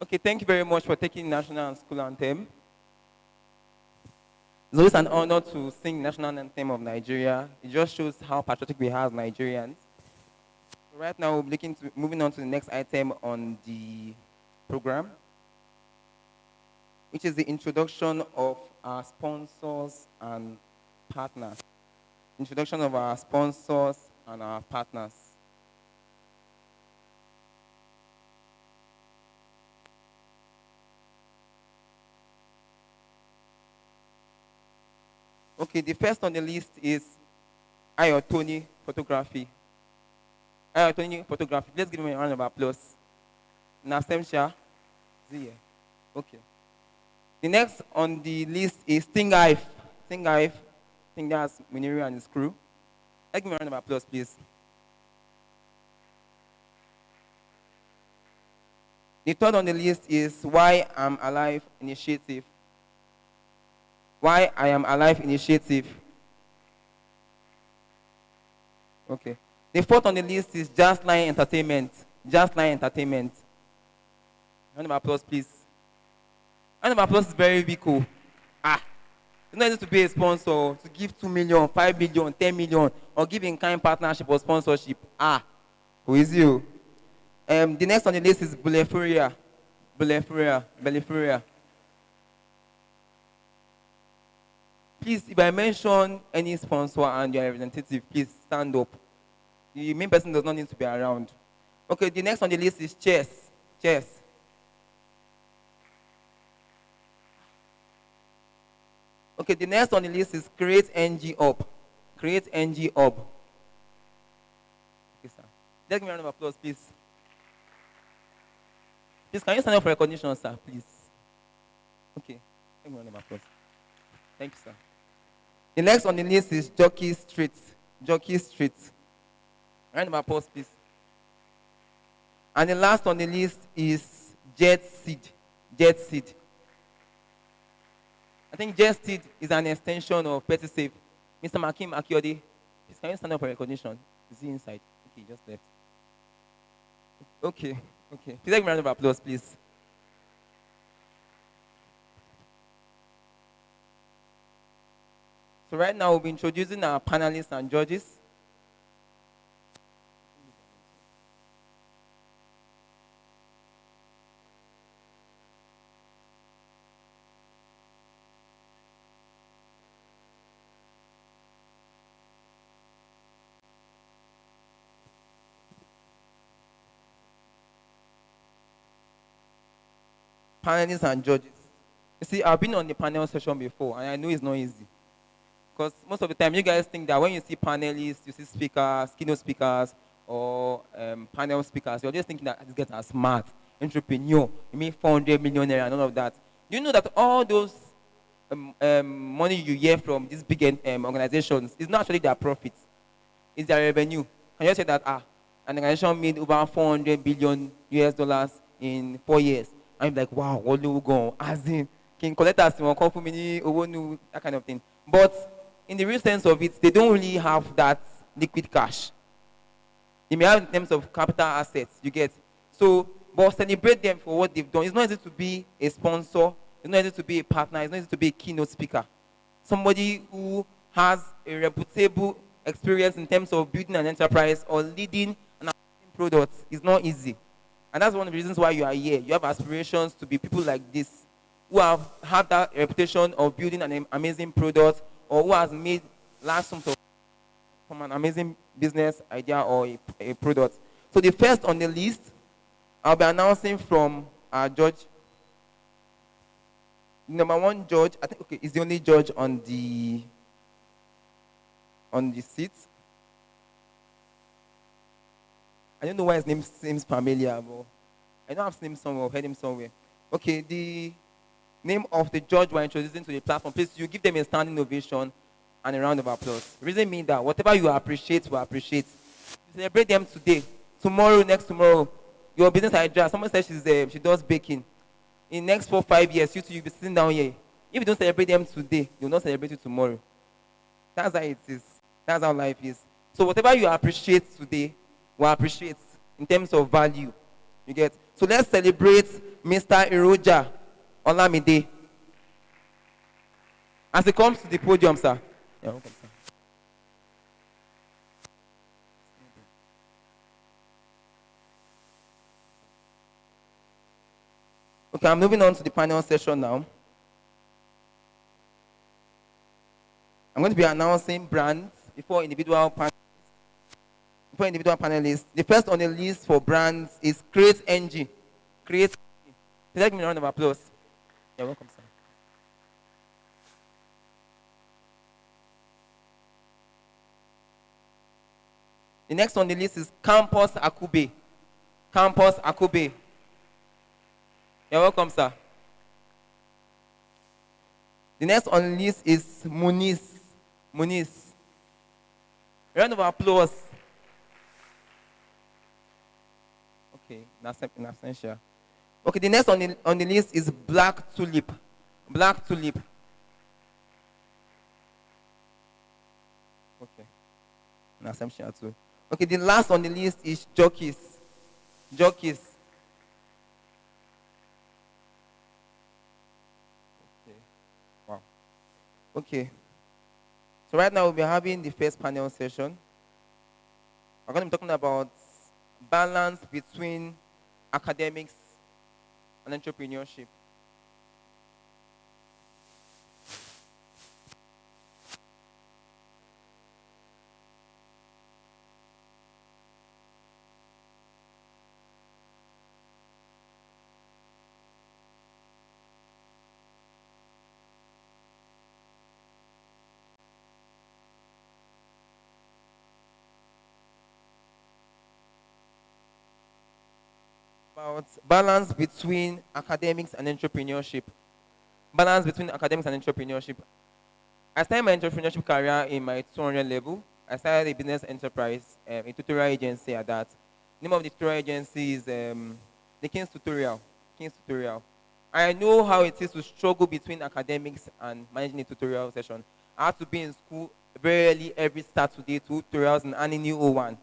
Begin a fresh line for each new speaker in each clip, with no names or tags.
Okay, thank you very much for taking national and school anthem. It's always an honor to sing national anthem of Nigeria. It just shows how patriotic we are as Nigerians. Right now, we're moving on to the next item on the program, which is the introduction of our sponsors and partners. Introduction of our sponsors and our partners. Okay, the first on the list is Tony Photography. Tony Photography. Let's give him a round of applause. Nasem Zia. Okay. The next on the list is Stingife. Stingife. I think that's Muniru and his crew. Let's give him a round of applause, please. The third on the list is Why I'm Alive Initiative. Why I Am Alive Initiative. Okay. The fourth on the list is Just Line Entertainment. Just Line Entertainment. Round of applause, please. Round of applause is very big. Cool. It's not easy to be a sponsor, to give 2 million, 5 million, 10 million, or give in kind partnership or sponsorship. Who is you? The next on the list is Bulefuria. Bulefuria. Please, if I mention any sponsor and your representative, please stand up. The main person does not need to be around. Okay, the next on the list is Chess. Okay, the next on the list is Create NG Up. Create NG Up. Okay, sir. Let's give me a round of applause, please. Please, can you stand up for recognition, sir, please? Okay, give me a round of applause. Thank you, sir. The next on the list is Jockey Street. Round of applause, please. And the last on the list is Jet Seed. I think Jet Seed is an extension of Petty Safe. Mr. Makim Akiode, please can you stand up for recognition? Is he inside? Okay, just left. Okay. Please give me a round of applause, please. So right now we'll be introducing our panelists and judges. Panelists and judges. You see, I've been on the panel session before, and I know it's not easy. Because most of the time, you guys think that when you see panelists, you see speakers, keynote speakers, or panel speakers, you're just thinking that these guys are smart, entrepreneur, you mean 400 millionaire and all of that. Do you know that all those money you hear from these big organizations is not actually their profits, it's their revenue? Can you say that, an organization made over 400 billion US dollars in 4 years? I'm like, wow, what do we go? As in, can collect us, that kind of thing. But in the real sense of it, they don't really have that liquid cash. They may have in terms of capital assets, you get. So, but celebrate them for what they've done. It's not easy to be a sponsor. It's not easy to be a partner. It's not easy to be a keynote speaker. Somebody who has a reputable experience in terms of building an enterprise or leading an amazing product is not easy. And that's one of the reasons why you are here. You have aspirations to be people like this, who have had that reputation of building an amazing product, or who has made large sums of from an amazing business idea or a product. So the first on the list, I'll be announcing from our judge. Number one judge, I think, is the only judge on the seat. I don't know why his name seems familiar, but I know I've seen him somewhere, or heard him somewhere. Okay, the name of the judge we're introducing to the platform, please, you give them a standing ovation and a round of applause. Reason mean that whatever you appreciate, we appreciate. You celebrate them today, tomorrow, next tomorrow. Your business idea, someone says she does baking. In the next 4 or 5 years, you'll be sitting down here. If you don't celebrate them today, you'll not celebrate it tomorrow. That's how it is. That's how life is. So whatever you appreciate today, we appreciate in terms of value. You get? So let's celebrate Mr. Iroja Olamide. As he comes to the podium, sir. Yeah, welcome, sir. Okay, I'm moving on to the panel session now. I'm going to be announcing brands before individual panelists. The first on the list for brands is Create NG. Create. Please give me a round of applause. You're welcome, sir. The next on the list is Campus Akube. Campus Akube. You're welcome, sir. The next on the list is Muniz. Muniz. Round of applause. Okay, that's essential. Okay, the next on the list is Black Tulip. Black Tulip. Okay, that's essential too. Okay, the last on the list is Jockeys. Jockeys. Okay. Wow. Okay. So right now we'll be having the first panel session. We're going to be talking about balance between academics and entrepreneurship. About balance between academics and entrepreneurship. Balance between academics and entrepreneurship. I started my entrepreneurship career in my 200 level. I started a business enterprise, a tutorial agency at that. The name of the tutorial agency is the King's Tutorial. King's Tutorial. I know how it is to struggle between academics and managing a tutorial session. I had to be in school very early every Saturday, 2 tutorials and any new O1.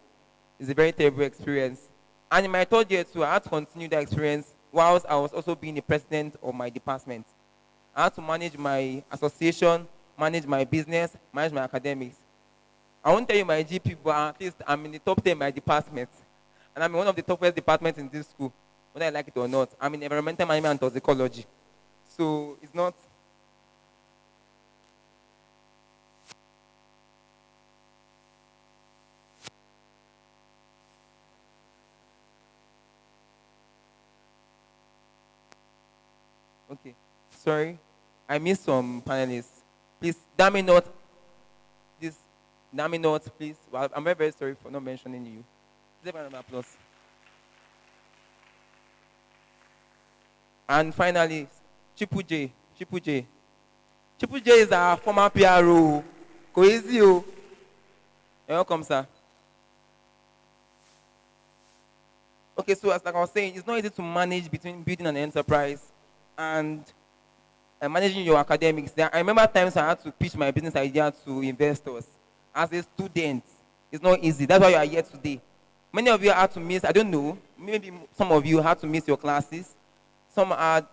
It's a very terrible experience. And in my third year too, I had to continue that experience whilst I was also being the president of my department. I had to manage my association, manage my business, manage my academics. I won't tell you my GP, but at least I'm in the top 10 in my department. And I'm in one of the toughest departments in this school, whether I like it or not. I'm in environmental management and toxicology. So it's not... Okay, sorry. I missed some panelists. Please, Dami not, this, Dami not, please. Well, I'm very, very sorry for not mentioning you. Please have an applause. And finally, Chipu J. Chipu J. Chipu J is our former PRO. Cohesio. You're welcome, sir. Okay, so as like I was saying, it's not easy to manage between building an enterprise and managing your academics. I remember times I had to pitch my business idea to investors. As a student, it's not easy. That's why you are here today. Many of you had to miss, I don't know, maybe some of you had to miss your classes. Some are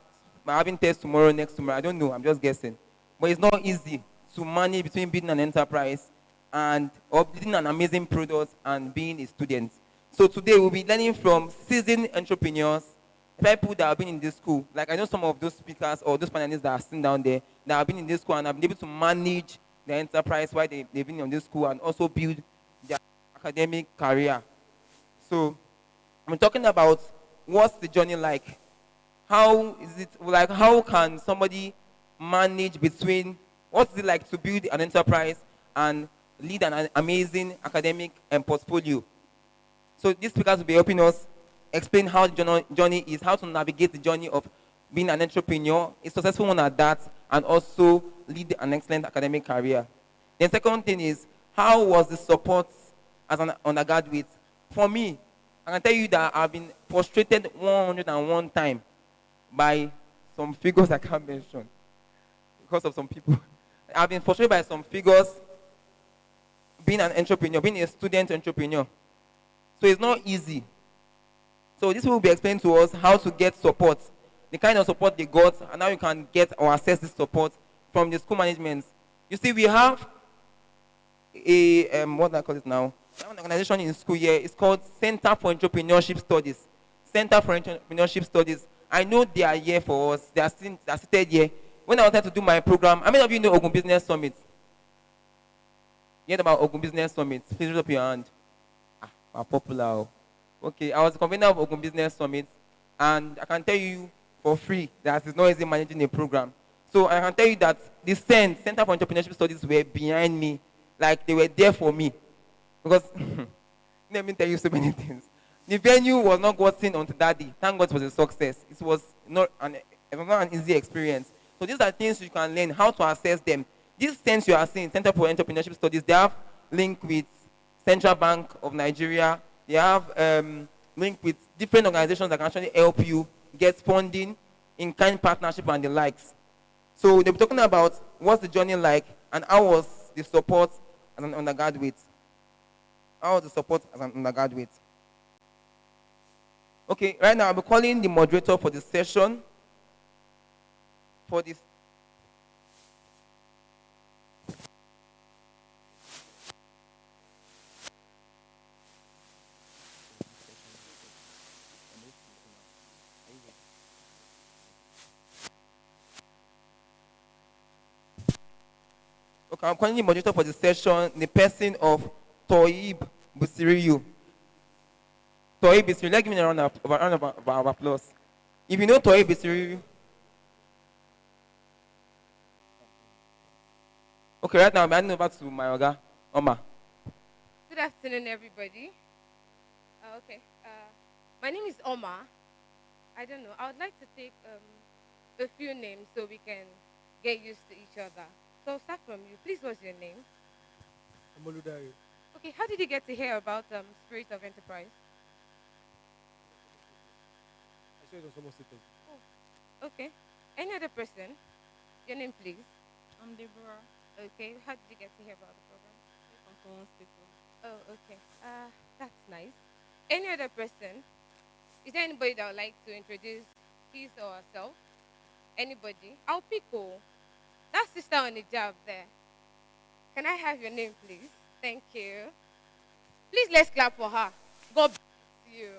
having tests tomorrow, next tomorrow. I don't know, I'm just guessing. But it's not easy to manage between building an enterprise and or building an amazing product and being a student. So today we'll be learning from seasoned entrepreneurs, people that have been in this school. Like I know some of those speakers or those panelists that are sitting down there that have been in this school and have been able to manage their enterprise while they've been in this school and also build their academic career. So I'm talking about what's the journey like. How is it like? How can somebody manage between what's it like to build an enterprise and lead an amazing academic portfolio? So these speakers will be helping us explain how the journey is, how to navigate the journey of being an entrepreneur, a successful one at that, and also lead an excellent academic career. The second thing is, how was the support as an undergraduate? For me, I can tell you that I've been frustrated 101 times by some figures I can't mention because of some people. I've been frustrated by some figures being an entrepreneur, being a student entrepreneur. So it's not easy. So this will be explained to us how to get support, the kind of support they got, and how you can get or access this support from the school management. You see, we have a what do I call it now? We have an organization in school here. It's called Center for Entrepreneurship Studies. Center for Entrepreneurship Studies. I know they are here for us. They are seated here. When I wanted to do my program, how many of you know Ogun Business Summit? You heard about Ogun Business Summit? Please raise up your hand. Ah, popular. Oh. Okay, I was the convener of Ogun Business Summit, and I can tell you for free that it's not easy managing a program. So I can tell you that the Center for Entrepreneurship Studies were behind me, like they were there for me. Because, let me tell you so many things. The venue was not gotten until that day. Thank God it was a success. It was not an easy experience. So these are things you can learn, how to assess them. These things you are seeing, Center for Entrepreneurship Studies, they have link with Central Bank of Nigeria. They have link with different organizations that can actually help you get funding, in-kind partnership and the likes. So they'll be talking about what's the journey like and how was the support as an undergraduate. How was the support as an undergraduate? Okay, right now I'll be calling the moderator for the session. For this. Okay, I'm calling the moderator for the session, the person of Toib Busiriyu. Toib Busiriyu, let's give me a round of applause. If you know Toib Busiriyu. Okay, right now I'm handing over to my Oga, Oma.
Good afternoon, everybody. My name is Oma. I don't know. I would like to take a few names so we can get used to each other. So I'll start from you. Please, what's your name?
Amoludari.
Okay, how did you get to hear about Spirit of Enterprise?
I saw it on someone's status.
Oh, okay. Any other person? Your name, please.
I'm Deborah.
Okay, how did you get to hear about the program?
From someone's status.
Oh, okay. That's nice. Any other person? Is there anybody that would like to introduce his or herself? Anybody? I'll pick who. That sister on the job there. Can I have your name, please? Thank you. Please, let's clap for her. God bless you.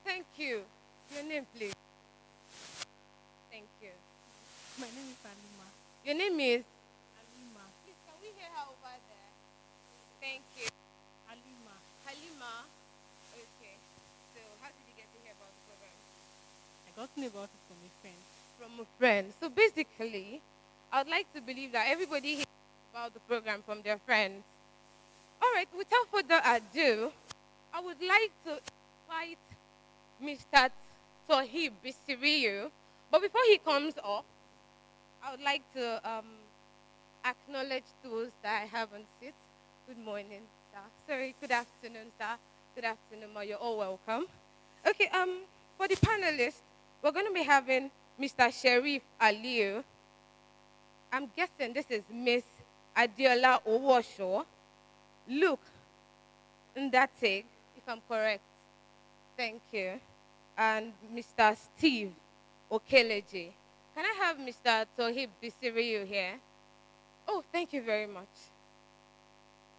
Thank you. Your name, please. Thank you.
My name is Alima.
Your name is?
Alima.
Please, can we hear her over there? Thank you.
Alima.
Halima. Okay. So, how did you get to hear about the program?
I got to know about it from a friend.
From a friend. So, basically, I would like to believe that everybody hears about the program from their friends. All right, without further ado, I would like to invite Mr. Tohib Bisiriyu. But before he comes up, I would like to acknowledge those that I have on seat. Good morning, sir. Sorry, good afternoon, sir. Good afternoon, ma. You're all welcome. Okay, for the panelists, we're going to be having Mr. Sherif Aliu. I'm guessing this is Miss Adiola Owosho. Luke Ndate, if I'm correct. Thank you. And Mr. Steve Okeleji. Can I have Mr. Tohib Bisiriyu here? Oh, thank you very much.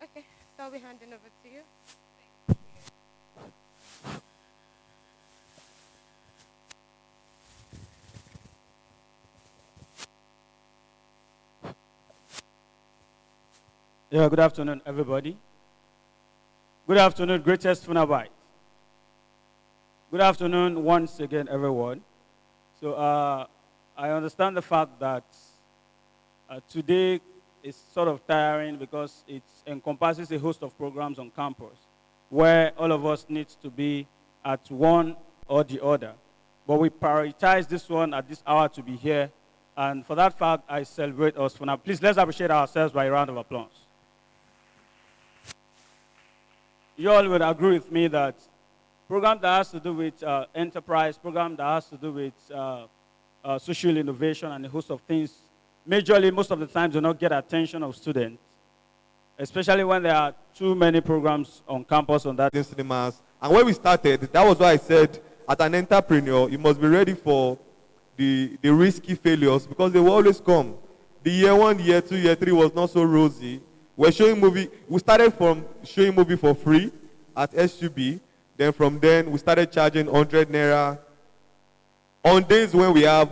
Okay, so I'll be handing over to you. Thank you.
Yeah, good afternoon, everybody. Good afternoon, greatest Funabite. Good afternoon once again, everyone. So I understand the fact that today is sort of tiring because it encompasses a host of programs on campus where all of us need to be at one or the other. But we prioritize this one at this hour to be here. And for that fact, I celebrate us for now. Please, let's appreciate ourselves by a round of applause. You all would agree with me that program that has to do with enterprise, program that has to do with social innovation and a host of things, majorly, most of the time, do not get attention of students, especially when there are too many programs on campus on that.
Cinemas. And when we started, that was why I said, as an entrepreneur, you must be ready for the risky failures, because they will always come. The year 1, year 2, year 3 was not so rosy. We're showing movie. We started from showing movie for free at SUB. Then from then we started charging 100 naira. On days when we have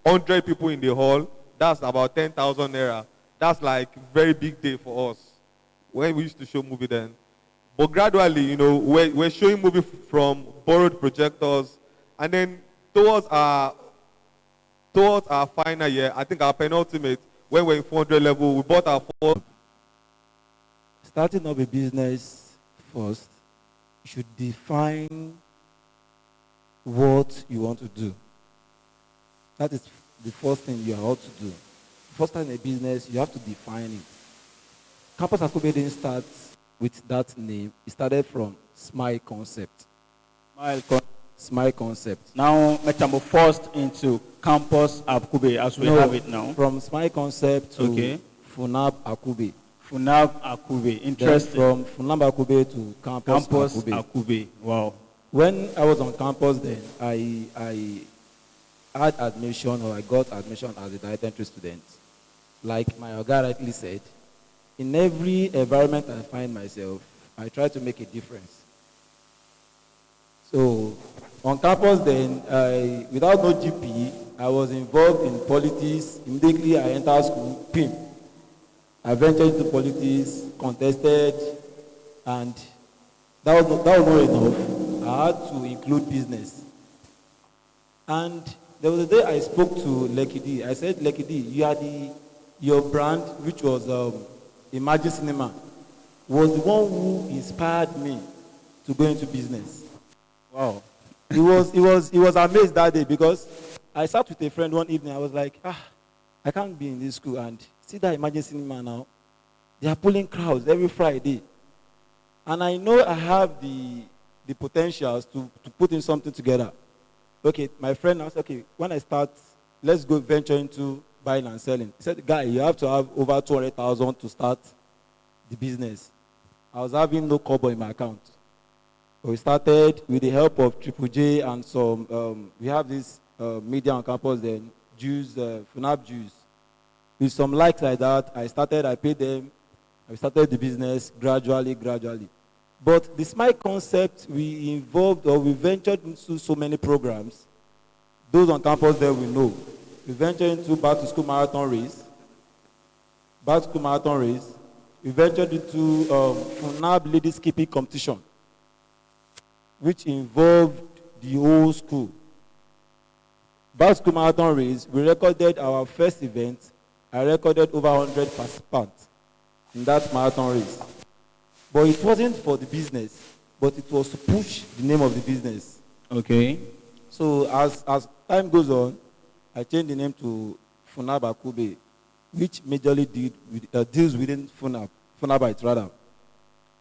100 people in the hall, that's about 10,000 naira. That's like very big day for us when we used to show movie then. But gradually, we're showing movie from borrowed projectors, and then towards our final year, I think our penultimate, when we're in 400 level, we bought our first.
Starting up a business first, you should define what you want to do. That is the first thing you ought to do. First time in a business, you have to define it. Campus Akube didn't start with that name. It started from Smile Concept. Smile Concept.
Now metamorphosed into Campus Akube as we have it now.
From Smile Concept to Funab Akube.
Funab Akube. Interesting.
Then from Funab Akube to Campus
Akube. Wow.
When I was on campus then, I had admission, or I got admission as a direct entry student. Like my Oga rightly said, in every environment I find myself, I try to make a difference. So on campus then, without no GP, I was involved in politics. Immediately I entered school, PIM. I ventured into politics, contested, and that was not enough. I had to include business. And there was a day I spoke to Lekidi. I said, Lekidi, your brand, which was Imagine Cinema, was the one who inspired me to go into business.
Wow.
He was amazed that day, because I sat with a friend one evening. I was like, I can't be in this school and see that Imagine Cinema now. They are pulling crowds every Friday. And I know I have the potentials to put in something together. Okay, my friend asked, okay, when I start, let's go venture into buying and selling. He said, guy, you have to have over 200,000 to start the business. I was having no kobo in my account. So we started with the help of Triple J and some, we have this media on campus then, Jews, Funab Jews. With some likes like that, I paid them, I started the business gradually. But the Smile Concept, we ventured into so many programs. Those on campus there we know. We ventured into back to school marathon race. We ventured into Funab ladies skipping competition, which involved the whole school. Back to school marathon race, we recorded our first event. I recorded over 100 participants in that marathon race. But it wasn't for the business, but it was to push the name of the business.
Okay.
So as time goes on, I changed the name to Funab Akube, which majorly deals within Funabite rather.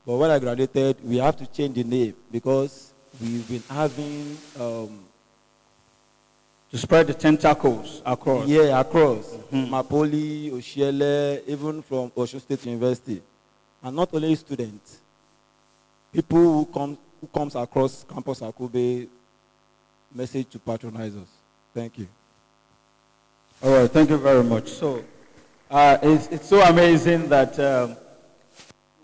But when I graduated, we have to change the name because we've been having
to spread the tentacles across.
Yeah, across. Mapoli, Oshiele, even from Osun State University. And not only students, people who comes across Campus Akube, message to patronize us. Thank you.
All right, thank you very much. So it's so amazing that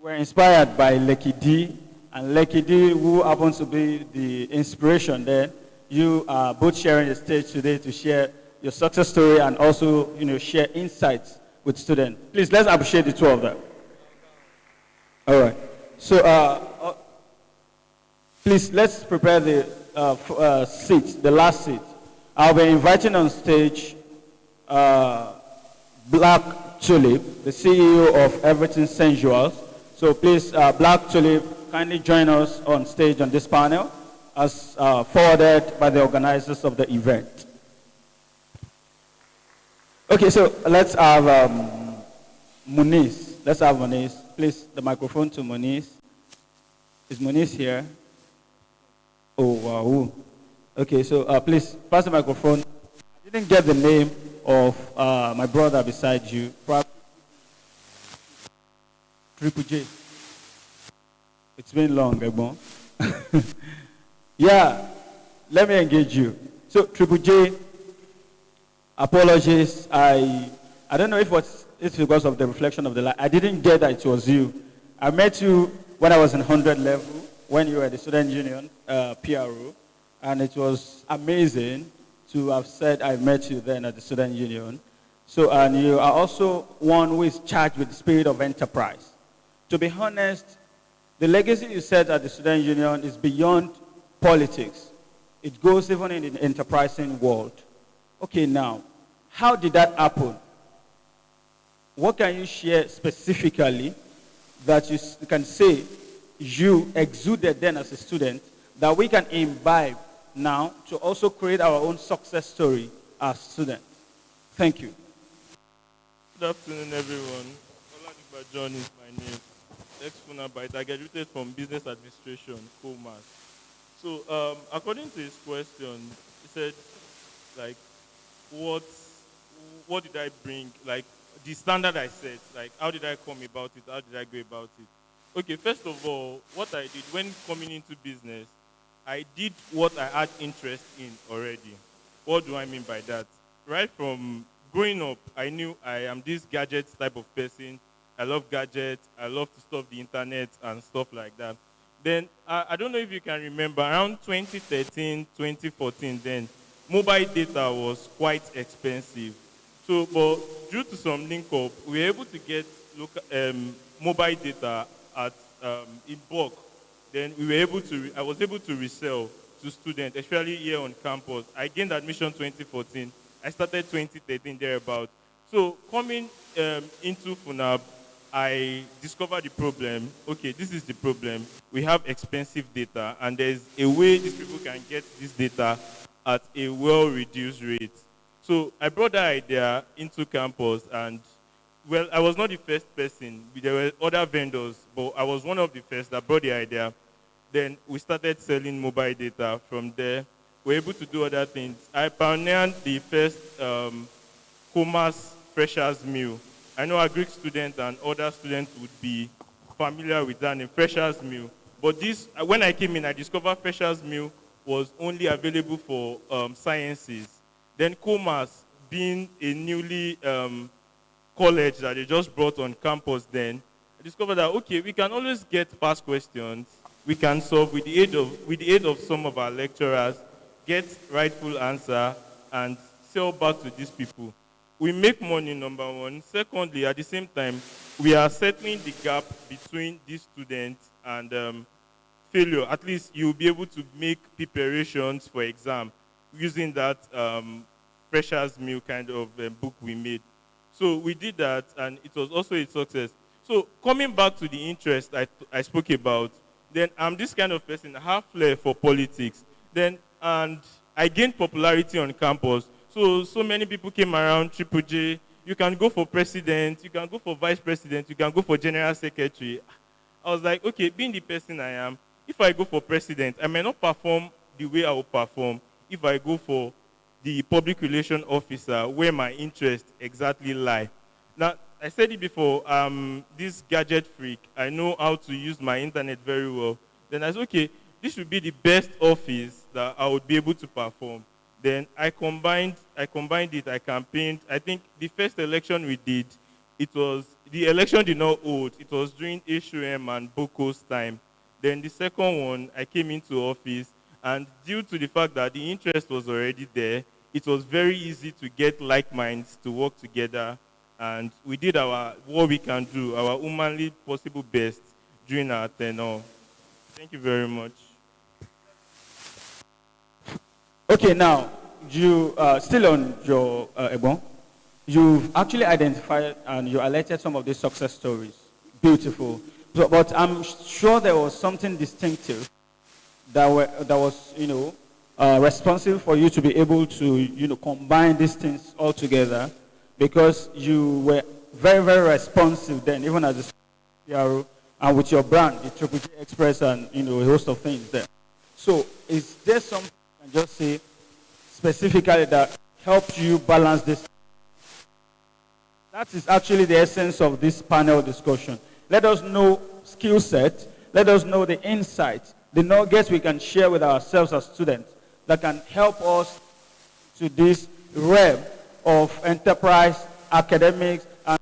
we're inspired by Lekidi, and Lekidi, who happens to be the inspiration there. You are both sharing the stage today to share your success story and also, share insights with students. Please, let's appreciate the two of them. All right. So, please, let's prepare the seat, the last seat. I'll be inviting on stage Black Tulip, the CEO of Everything Sensuals. So please, Black Tulip, kindly join us on stage on this panel as forwarded by the organizers of the event. Okay, so let's have Muniz. Let's have Muniz. Please, the microphone to Muniz. Is Muniz here? Oh, wow. Okay, so please, pass the microphone. I didn't get the name of my brother beside you. Triple J. It's been long, Egbon. Yeah, let me engage you. So, Triple J, Apologies. I don't know if it's because of the reflection of the light. I didn't get that it was you. I met you when I was in 100 level, when you were at the Student Union, PRO, and it was amazing to have said I met you then at the Student Union. So, and you are also one who is charged with the spirit of enterprise. To be honest, the legacy you set at the Student Union is beyond politics. It goes even in the enterprising world. Okay, now, how did that happen? What can you share specifically that you can say you exuded then as a student that we can imbibe now to also create our own success story as students? Thank you.
Good afternoon, everyone. Oladipo John is my name. Ex-Funabite. I graduated from Business Administration, Commerce. So, according to his question, he said, like, what did I bring? Like, the standard I set. Like, how did I come about it? How did I go about it? Okay, first of all, what I did when coming into business, I did what I had interest in already. What do I mean by that? Right from growing up, I knew I am this gadget type of person. I love gadgets. I love to stuff the internet and stuff like that. Then, I don't know if you can remember, around 2013, 2014, then, mobile data was quite expensive. So, but due to some link up, we were able to get local, mobile data at in bulk. Then I was able to resell to students, especially here on campus. I gained admission 2014. I started 2013 thereabout. So coming into FUNAB, I discovered the problem. Okay, this is the problem. We have expensive data, and there's a way these people can get this data at a well-reduced rate. So I brought that idea into campus, and well, I was not the first person. There were other vendors, but I was one of the first that brought the idea. Then we started selling mobile data. From there, we were able to do other things. I pioneered the first commerce freshers meal. I know a Greek student and other students would be familiar with that name, freshers meal. But this, when I came in, I discovered freshers meal was only available for sciences. Then commerce, being a newly college that they just brought on campus then, I discovered that, okay, we can always get past questions. We can solve with the aid of some of our lecturers, get rightful answer, and sell back to these people. We make money, number one. Secondly, at the same time, we are settling the gap between these students and failure. At least you'll be able to make preparations for exam using that freshers meal kind of book we made. So we did that, and it was also a success. So coming back to the interest I spoke about, then I'm this kind of person, I have flair for politics. And I gained popularity on campus. So many people came around, Triple J, you can go for president, you can go for vice president, you can go for general secretary. I was like, okay, being the person I am, if I go for president, I may not perform the way I will perform if I go for the public relation officer where my interests exactly lie. Now, I said it before, this gadget freak, I know how to use my internet very well. Then I said, okay, this should be the best office that I would be able to perform. Then I combined it, I campaigned. I think the first election we did, the election did not hold. It was during HUM and Boko's time. Then the second one, I came into office, and due to the fact that the interest was already there, it was very easy to get like minds to work together. And we did what we can do, our humanly possible best during our tenure. Thank you very much.
Okay, now, you still on your Ebon, you've actually identified and you alerted some of these success stories. Beautiful. But I'm sure there was something distinctive that was, responsible for you to be able to, combine these things all together, because you were very, very responsive then, even as a PRO, and with your brand, the Triple J Express, and a host of things there. So, is there something you can just say specifically that helped you balance this? That is actually the essence of this panel discussion. Let us know skill set. Let us know the insights, the nuggets we can share with ourselves as students that can help us to this realm of enterprise, academics, and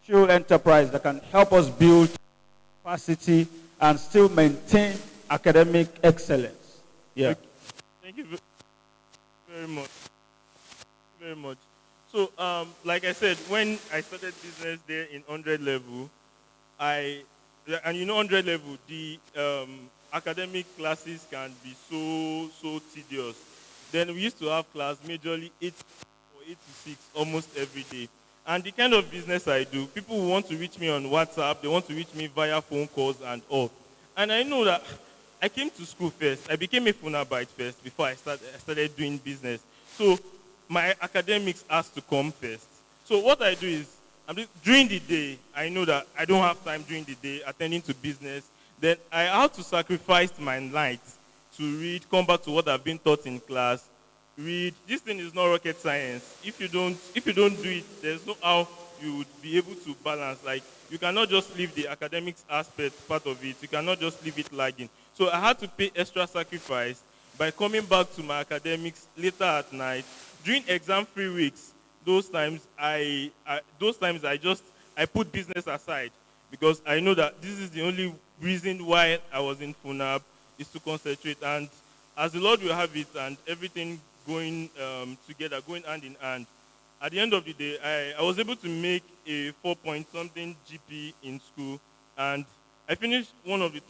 social enterprise that can help us build capacity and still maintain academic excellence. Yeah.
Thank you very much. Very much. So, like I said, when I started business there in 100 level, and you know 100 level, the academic classes can be so tedious. Then we used to have class majorly 8 to 6 almost every day. And the kind of business I do, people who want to reach me on WhatsApp, they want to reach me via phone calls and all. And I know that I came to school first. I became a phonabite first before I started doing business. So my academics has to come first. So what I do is, during the day, I know that I don't have time during the day attending to business. Then I have to sacrifice my night to read, come back to what I've been taught in class, read. This thing is not rocket science. If you don't do it, there's no how you would be able to balance. Like, you cannot just leave the academics aspect part of it. You cannot just leave it lagging. So I had to pay extra sacrifice by coming back to my academics later at night. During exam-free weeks, those times I put business aside because I know that this is the only reason why I was in FUNAB is to concentrate. And as the Lord will have it and everything going together, going hand in hand, at the end of the day, I was able to make a 4-point-something GP in school, and I finished one of the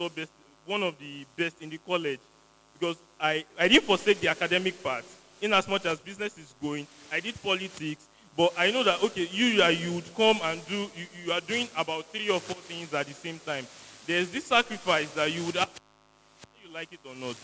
best in the college because I didn't forsake the academic part. In as much as business is going, I did politics, but I know that, okay, you would come and do, you are doing about 3 or 4 things at the same time. There's this sacrifice that you would have, whether you like it or not.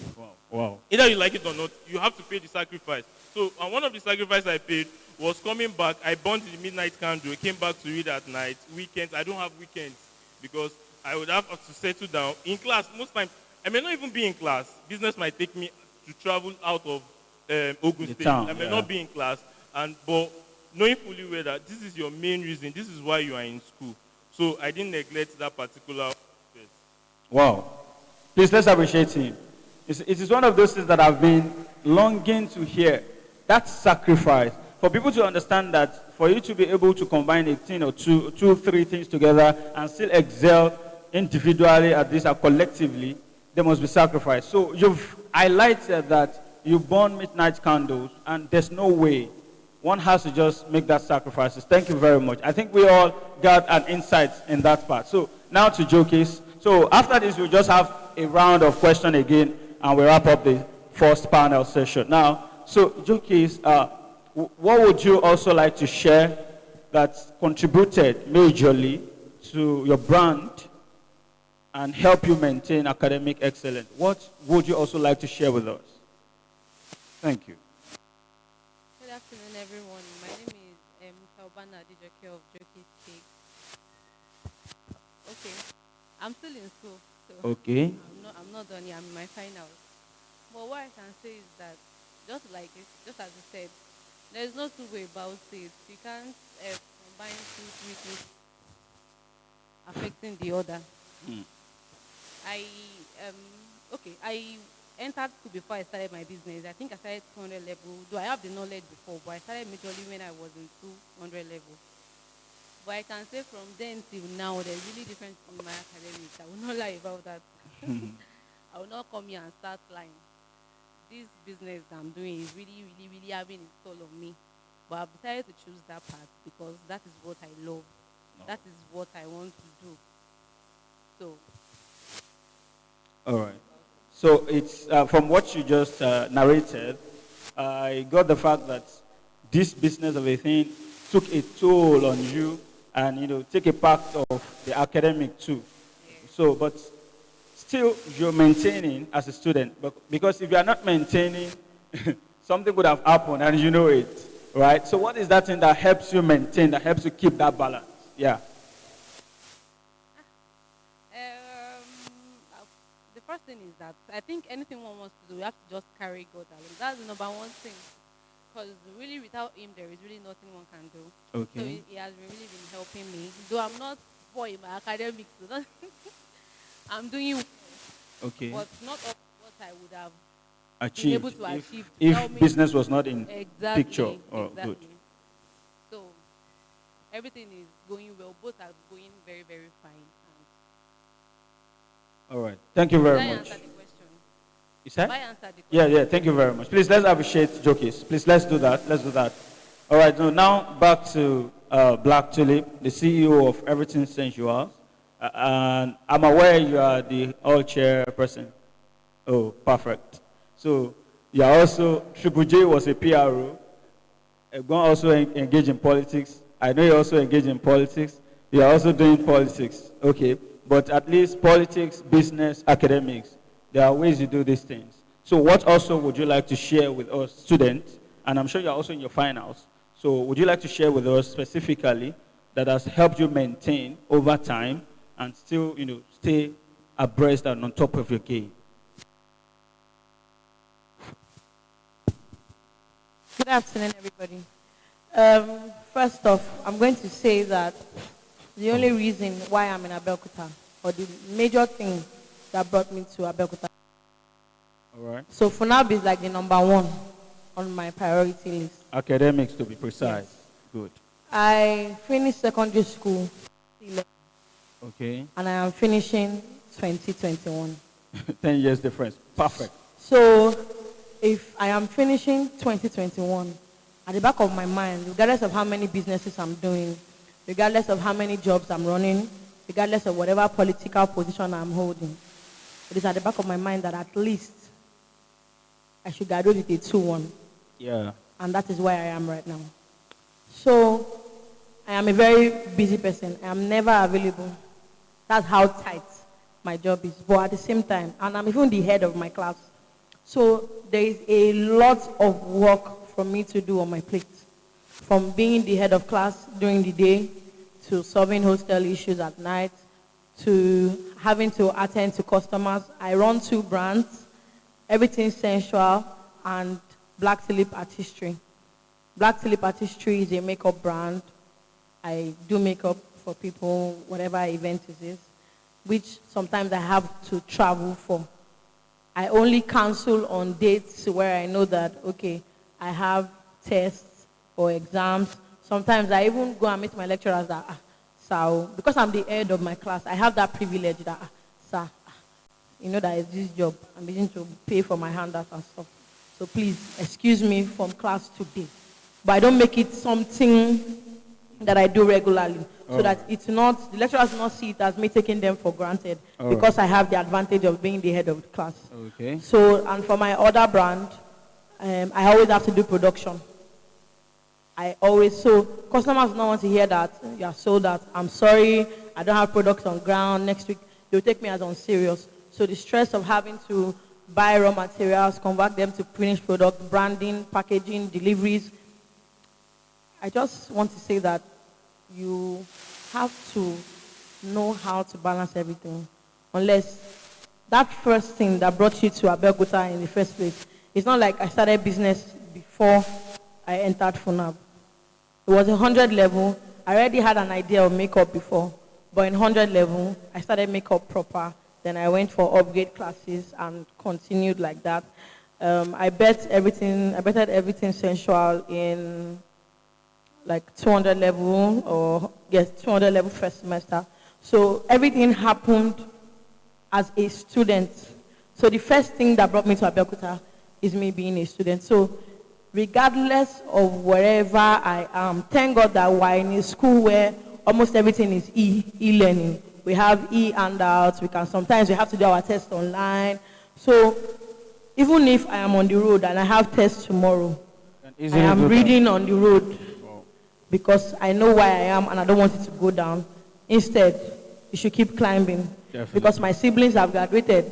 Wow.
Either you like it or not, you have to pay the sacrifice. So one of the sacrifices I paid was coming back. I burned the midnight candle, came back to read at night. Weekends, I don't have weekends because I would have to settle down. In class, most times, I may not even be in class. Business might take me to travel out of Ogun State.
Town,
I may not be in class, but knowing fully well that this is your main reason, this is why you are in school. So I didn't neglect that particular aspect.
Wow. Please, let's appreciate him. It is one of those things that I've been longing to hear. That sacrifice. For people to understand that for you to be able to combine a thing or two, 3 things together and still excel individually at this or collectively, there must be sacrifice. So you've highlighted that you burn midnight candles, and there's no way one has to just make that sacrifices. Thank you very much. I think we all got an insight in that part. So now to Jokis. So after this, we'll just have a round of question again, and we'll wrap up the first panel session. Now, so Jokis, what would you also like to share that contributed majorly to your brand and help you maintain academic excellence? What would you also like to share with us? Thank you.
Good afternoon, everyone. My name is Taubana Adijoke of Jockey's Cake. Okay, I'm still in school, so
Okay.
I'm not done yet. I'm in my finals. But what I can say is that, just as you said, there's no two way about it. You can't combine 2, 3 things affecting the other.
Mm.
I entered school before I started my business. I think I started 200 level. Though I have the knowledge before, but I started majorly when I was in 200 level. But I can say from then till now, there's really difference in my academics. I will not lie about that. I will not come here and start lying. This business that I'm doing is really, really, really having its toll on me. But I've decided to choose that path because that is what I love.
No.
That is what I want to do. So,
All right. So it's from what you just narrated, I got the fact that this business of a thing took a toll on you, and take a part of the academic too. So, but still you're maintaining as a student, but because if you are not maintaining, something would have happened, and you know it, right? So, what is that thing that helps you maintain, that helps you keep that balance? Yeah.
The first thing is that I think anything one wants to do, we have to just carry God along. That's the number one thing. Because really, without Him, there is really nothing one can do.
Okay.
So He has really been helping me. Though I'm not poor in my academics, so I'm doing well,
Okay.
but not up to what I would have been
Achieved.
able to achieve.
If business was not in
Exactly.
picture. Oh,
exactly.
good.
everything is going well. Both are going very, very fine.
All right. Thank you
Did
very
I
much.
answer the question?
You
Have
said?
I answered the
Yeah,
question?
yeah. Thank you very much. Please, let's appreciate Jokis. Please, let's do that. Let's do that. All right. Now back to Black Tulip, the CEO of Everything Sensual. And I'm aware you are the all chairperson. Oh, perfect. So you are also, Triple J was a PRO. Egbon also engaged in politics. I know you also engage in politics. You are also doing politics. Okay. But at least politics, business, academics, there are ways you do these things. So what also would you like to share with us students? And I'm sure you're also in your finals. So would you like to share with us specifically that has helped you maintain over time and still, stay abreast and on top of your game?
Good afternoon, everybody. First off, I'm going to say that the only reason why I'm in Abeokuta, or the major thing that brought me to Abeokuta.
All right.
So FUNAB is like the number one on my priority list.
Academics, to be precise.
Yes.
Good.
I finished secondary school,
Okay.
and I am finishing 2021.
10 years difference. Perfect.
So if I am finishing 2021, at the back of my mind, regardless of how many businesses I'm doing, regardless of how many jobs I'm running, regardless of whatever political position I'm holding, it is at the back of my mind that at least I should graduate with a 2-1.
Yeah.
And that is where I am right now. So I am a very busy person. I am never available. That's how tight my job is. But at the same time, and I'm even the head of my class. So there is a lot of work for me to do on my plate. From being the head of class during the day, to solving hostel issues at night, to having to attend to customers. I run 2 brands, Everything Sensual and Black Tulip Artistry. Black Tulip Artistry is a makeup brand. I do makeup for people, whatever event it is, which sometimes I have to travel for. I only cancel on dates where I know that, okay, I have tests or exams. Sometimes I even go and meet my lecturers that, sir, because I'm the head of my class, I have that privilege that, sir, you know that it's this job. I'm beginning to pay for my handouts and stuff. So please, excuse me from class today. But I don't make it something that I do regularly. So that it's not, the lecturers do not see it as me taking them for granted. Because I have the advantage of being the head of the class.
Okay.
So, and for my other brand, I always have to do production. So customers don't want to hear that you are sold out. I'm sorry, I don't have products on ground. Next week, they'll take me as unserious. So the stress of having to buy raw materials, convert them to finished product, branding, packaging, deliveries. I just want to say that you have to know how to balance everything. Unless that first thing that brought you to Abeokuta in the first place, it's not like I started business before I entered FUNAB. It was a 100 level. I already had an idea of makeup before, but in 100 level, I started makeup proper. Then I went for upgrade classes and continued like that. I betted everything sensual in like 200 level, or yes, 200 level first semester. So everything happened as a student. So the first thing that brought me to Abeokuta is me being a student. So regardless of wherever I am, thank God that we're in a school where almost everything is e-learning. We have e-handouts. Sometimes we have to do our tests online. So even if I am on the road and I have tests tomorrow, I am reading on the road because I know where I am and I don't want it to go down. Instead, you should keep climbing.
Definitely.
Because my siblings have graduated.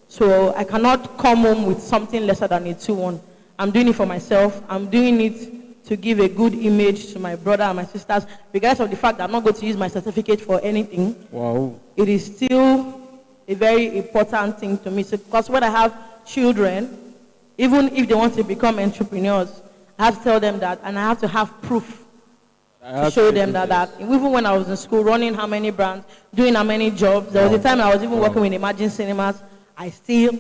So I cannot come home with something lesser than a 2-1. I'm doing it for myself. I'm doing it to give a good image to my brother and my sisters, regardless of the fact that I'm not going to use my certificate for anything.
Wow.
It is still a very important thing to me. So, because when I have children, even if they want to become entrepreneurs, I have to tell them that, and I have to have proof to show them that even when I was in school, running how many brands, doing how many jobs, there was a time I was even working with Imagine Cinemas, I still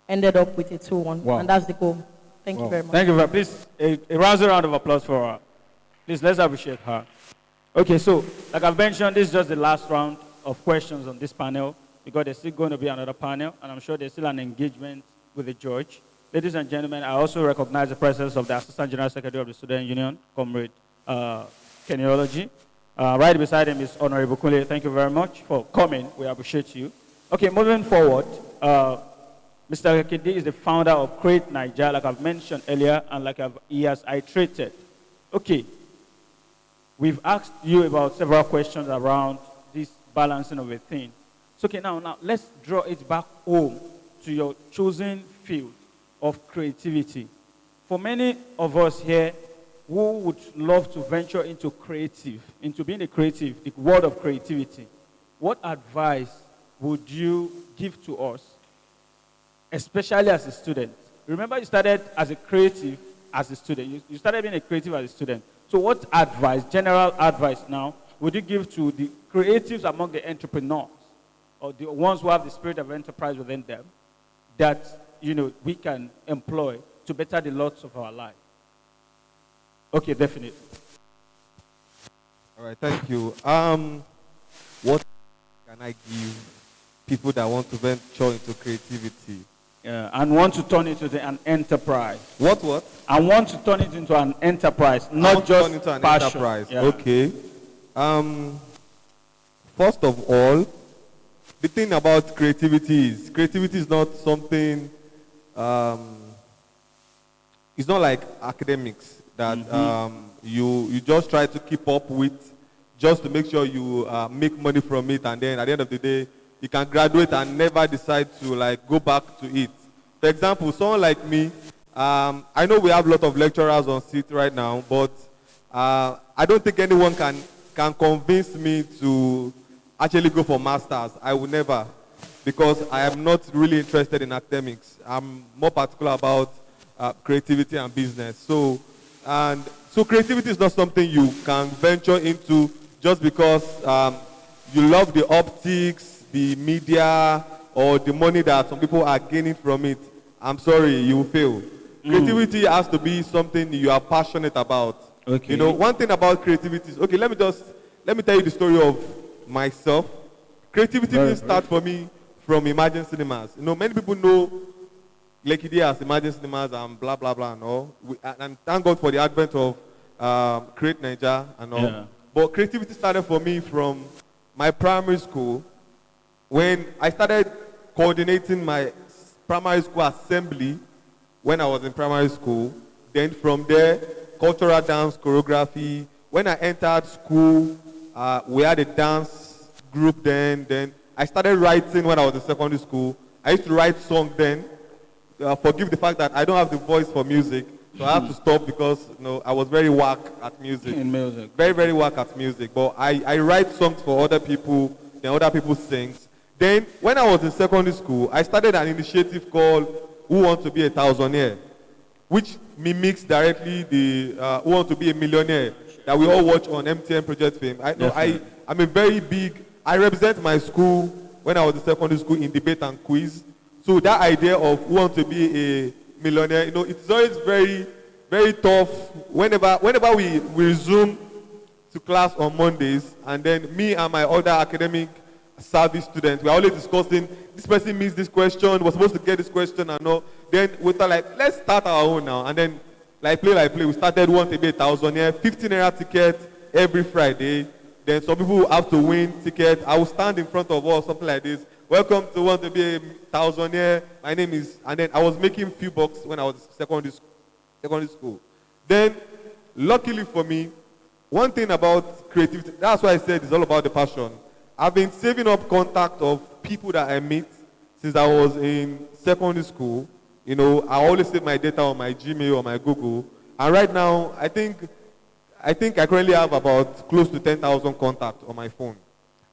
ended up with a 2-1.
Wow.
And that's the goal. Thank you very much.
Thank you very much. Please, a rousing round of applause for her. Please, let's appreciate her. Okay, so like I've mentioned, this is just the last round of questions on this panel because there's still going to be another panel, and I'm sure there's still an engagement with the judge. Ladies and gentlemen, I also recognize the presence of the Assistant General Secretary of the Student Union, Comrade Keneology. Right beside him is Honorable Kule. Thank you very much for coming. We appreciate you. Okay, moving forward, Mr. Kedi is the founder of Create Nigeria, like I've mentioned earlier, and like he has iterated. Okay, we've asked you about several questions around this balancing of a thing. So, okay, now let's draw it back home to your chosen field of creativity. For many of us here who would love to venture into being a creative, the world of creativity, what advice would you give to us, especially as a student? Remember, you started as a creative as a student. You started being a creative as a student. So what advice, general advice now, would you give to the creatives among the entrepreneurs or the ones who have the spirit of enterprise within them that, we can employ to better the lots of our life? Okay, definitely.
All right, thank you. What can I give people that want to venture into creativity?
And want to turn it into an enterprise.
What?
I want to turn it into an enterprise, not just
turn into an
passion.
enterprise.
Yeah.
Okay. First of all, the thing about creativity is not something. It's not like academics that you just try to keep up with, just to make sure you make money from it, and then at the end of the day, you can graduate and never decide to go back to it. For example, someone like me, I know we have a lot of lecturers on seat right now, but I don't think anyone can convince me to actually go for masters. I will never, because I am not really interested in academics. I'm more particular about creativity and business. So creativity is not something you can venture into just because you love the optics, the media, or the money that some people are gaining from it. I'm sorry, you will fail. Creativity has to be something you are passionate about.
Okay.
One thing about creativity is, okay, let me tell you the story of myself. Creativity didn't start for me from Imagine Cinemas. Many people know Lekide as Imagine Cinemas and blah, blah, blah and all. And thank God for the advent of Create Nigeria and all.
Yeah.
But creativity started for me from my primary school when I started coordinating my primary school assembly when I was in primary school. Then from there, cultural dance, choreography. When I entered school, we had a dance group then. Then I started writing when I was in secondary school. I used to write songs then. Forgive the fact that I don't have the voice for music. So I have to stop because I was very whack at music.
In music.
Very, very whack at music. But I write songs for other people, then other people sing. Then when I was in secondary school, I started an initiative called Who Wants to Be a Thousandaire, which mimics directly the Who Wants to Be a Millionaire that we all watch on MTN Project Fame. I'm a very big, I represent my school when I was in secondary school in debate and quiz. So that idea of who wants to be a millionaire, it's always very, very tough whenever we resume to class on Mondays, and then me and my other academic service students, we're always discussing, this person missed this question, was supposed to get this question and all. Then we thought let's start our own now. And then play, we started Who Want to Be a Thousandaire, 15 naira ticket every Friday. Then some people have to win ticket. I will stand in front of us, something like this. Welcome to Want to Be a Thousandaire. My name is, and then I was making few bucks when I was secondary school. Then, luckily for me, one thing about creativity, that's why I said it's all about the passion. I've been saving up contact of people that I meet since I was in secondary school. I always save my data on my Gmail or my Google. And right now, I think I currently have about close to 10,000 contacts on my phone.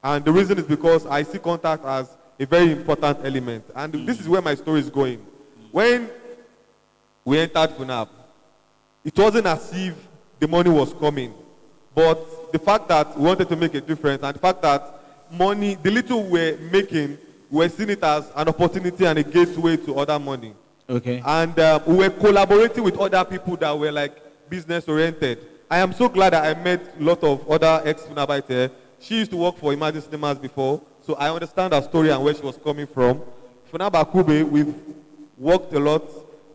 And the reason is because I see contact as a very important element. And this is where my story is going. When we entered FUNAB, it wasn't as if the money was coming. But the fact that we wanted to make a difference and the fact that money, the little we're making, we're seeing it as an opportunity and a gateway to other money.
Okay.
And we were collaborating with other people that were business oriented. I am so glad that I met a lot of other ex-Funabite here. She used to work for Imagine Cinemas before, so I understand her story and where she was coming from. Funaba Kube, we've worked a lot.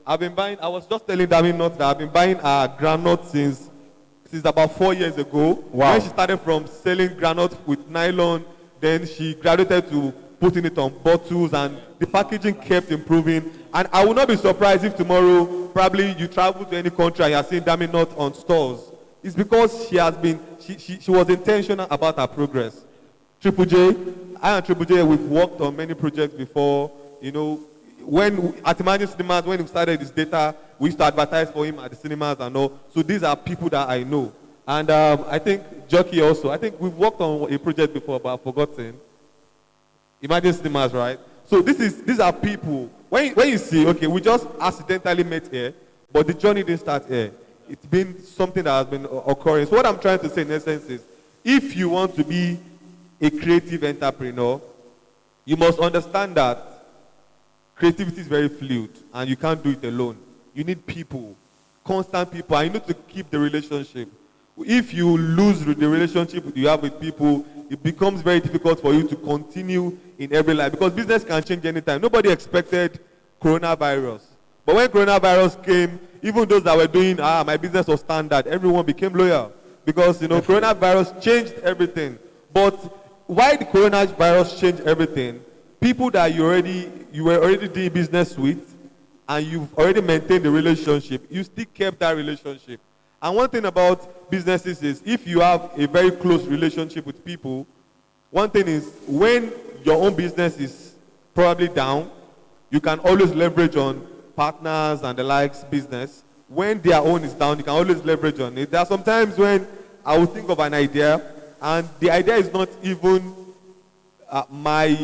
I was just telling Dami Nuts that I've been buying groundnut since about 4 years ago.
Wow.
When she started from selling groundnut with nylon, then she graduated to putting it on bottles, and the packaging kept improving. And I will not be surprised if tomorrow, probably you travel to any country and you are seeing Dami Nuts on stores. It's because she was intentional about her progress. Triple J, I and Triple J, we've worked on many projects before. You know, at Imagine Cinemas, when he started his data, we used to advertise for him at the cinemas and all. So these are people that I know. And I think Jockey also. I think we've worked on a project before, but I've forgotten. Imagine Cinemas, right? So these are people. When you see, okay, we just accidentally met here, but the journey didn't start here. It's been something that has been occurring. So what I'm trying to say in essence is, if you want to be a creative entrepreneur, you must understand that creativity is very fluid and you can't do it alone. You need people, constant people, and you need to keep the relationship. If you lose the relationship you have with people, it becomes very difficult for you to continue in every life, because business can change anytime. Nobody expected coronavirus. But when coronavirus came, even those that were doing, my business was standard, everyone became loyal, because, coronavirus changed everything. But why the coronavirus changed everything, people that you were already doing business with, and you've already maintained the relationship, you still kept that relationship. And one thing about businesses is, if you have a very close relationship with people, one thing is, when your own business is probably down, you can always leverage on partners and the likes business. When their own is down, you can always leverage on it. There are some times when I will think of an idea, and the idea is not even my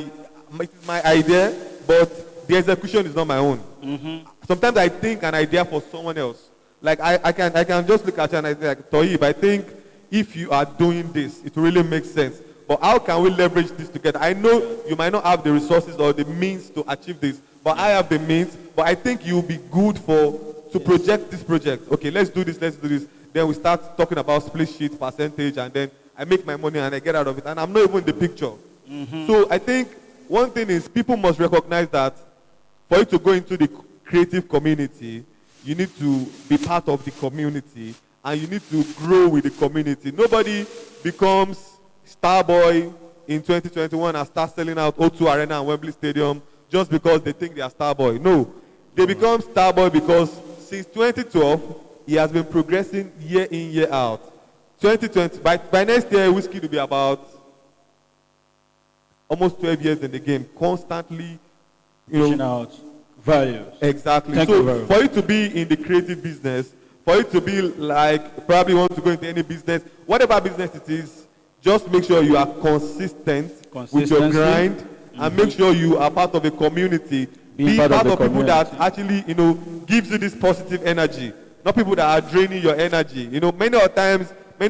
idea, but the execution is not my own. Sometimes I think an idea for someone else. Like I can just look at you and I think, like, Toyib, I think if you are doing this, it really makes sense. But how can we leverage this together? I know you might not have the resources or the means to achieve this, but I have the means. But I think you'll be good to project this project. Okay, let's do this. Then we start talking about split sheet, percentage, and then I make my money and I get out of it. And I'm not even in the picture. So I think one thing is, people must recognize that for you to go into the creative community, you need to be part of the community, and you need to grow with the community. Nobody becomes Starboy in 2021 and starts selling out O2 Arena and Wembley Stadium just because they think they are Starboy. No, they become Starboy because since 2012, he has been progressing year in, year out. 2020, by next year, Whiskey will be about almost 12 years in the game, constantly,
Pushing out values.
Exactly.
Thank you
So
very
for you to be in the creative business, for you to be like, probably want to go into any business, whatever business it is, just make sure you are consistent with your grind, and make sure you are part of a community. Be part of people that actually, gives you this positive energy, not people that are draining your energy. Many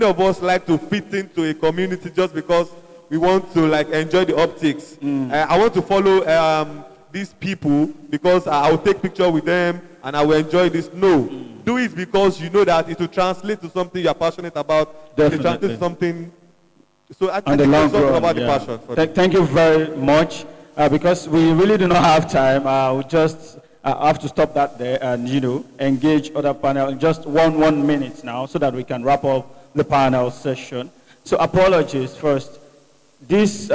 of us like to fit into a community just because we want to enjoy the optics. I want to follow these people because I will take picture with them and I will enjoy this. No, do it because you know that it will translate to something you are passionate about.
Definitely.
It translates to something. So I
On
think
the long
it's something
run,
about the
yeah.
passion.
Thank you very much. Because we really do not have time, we just have to stop that there and engage other panel in just one minute now, so that we can wrap up the panel session. So apologies first. This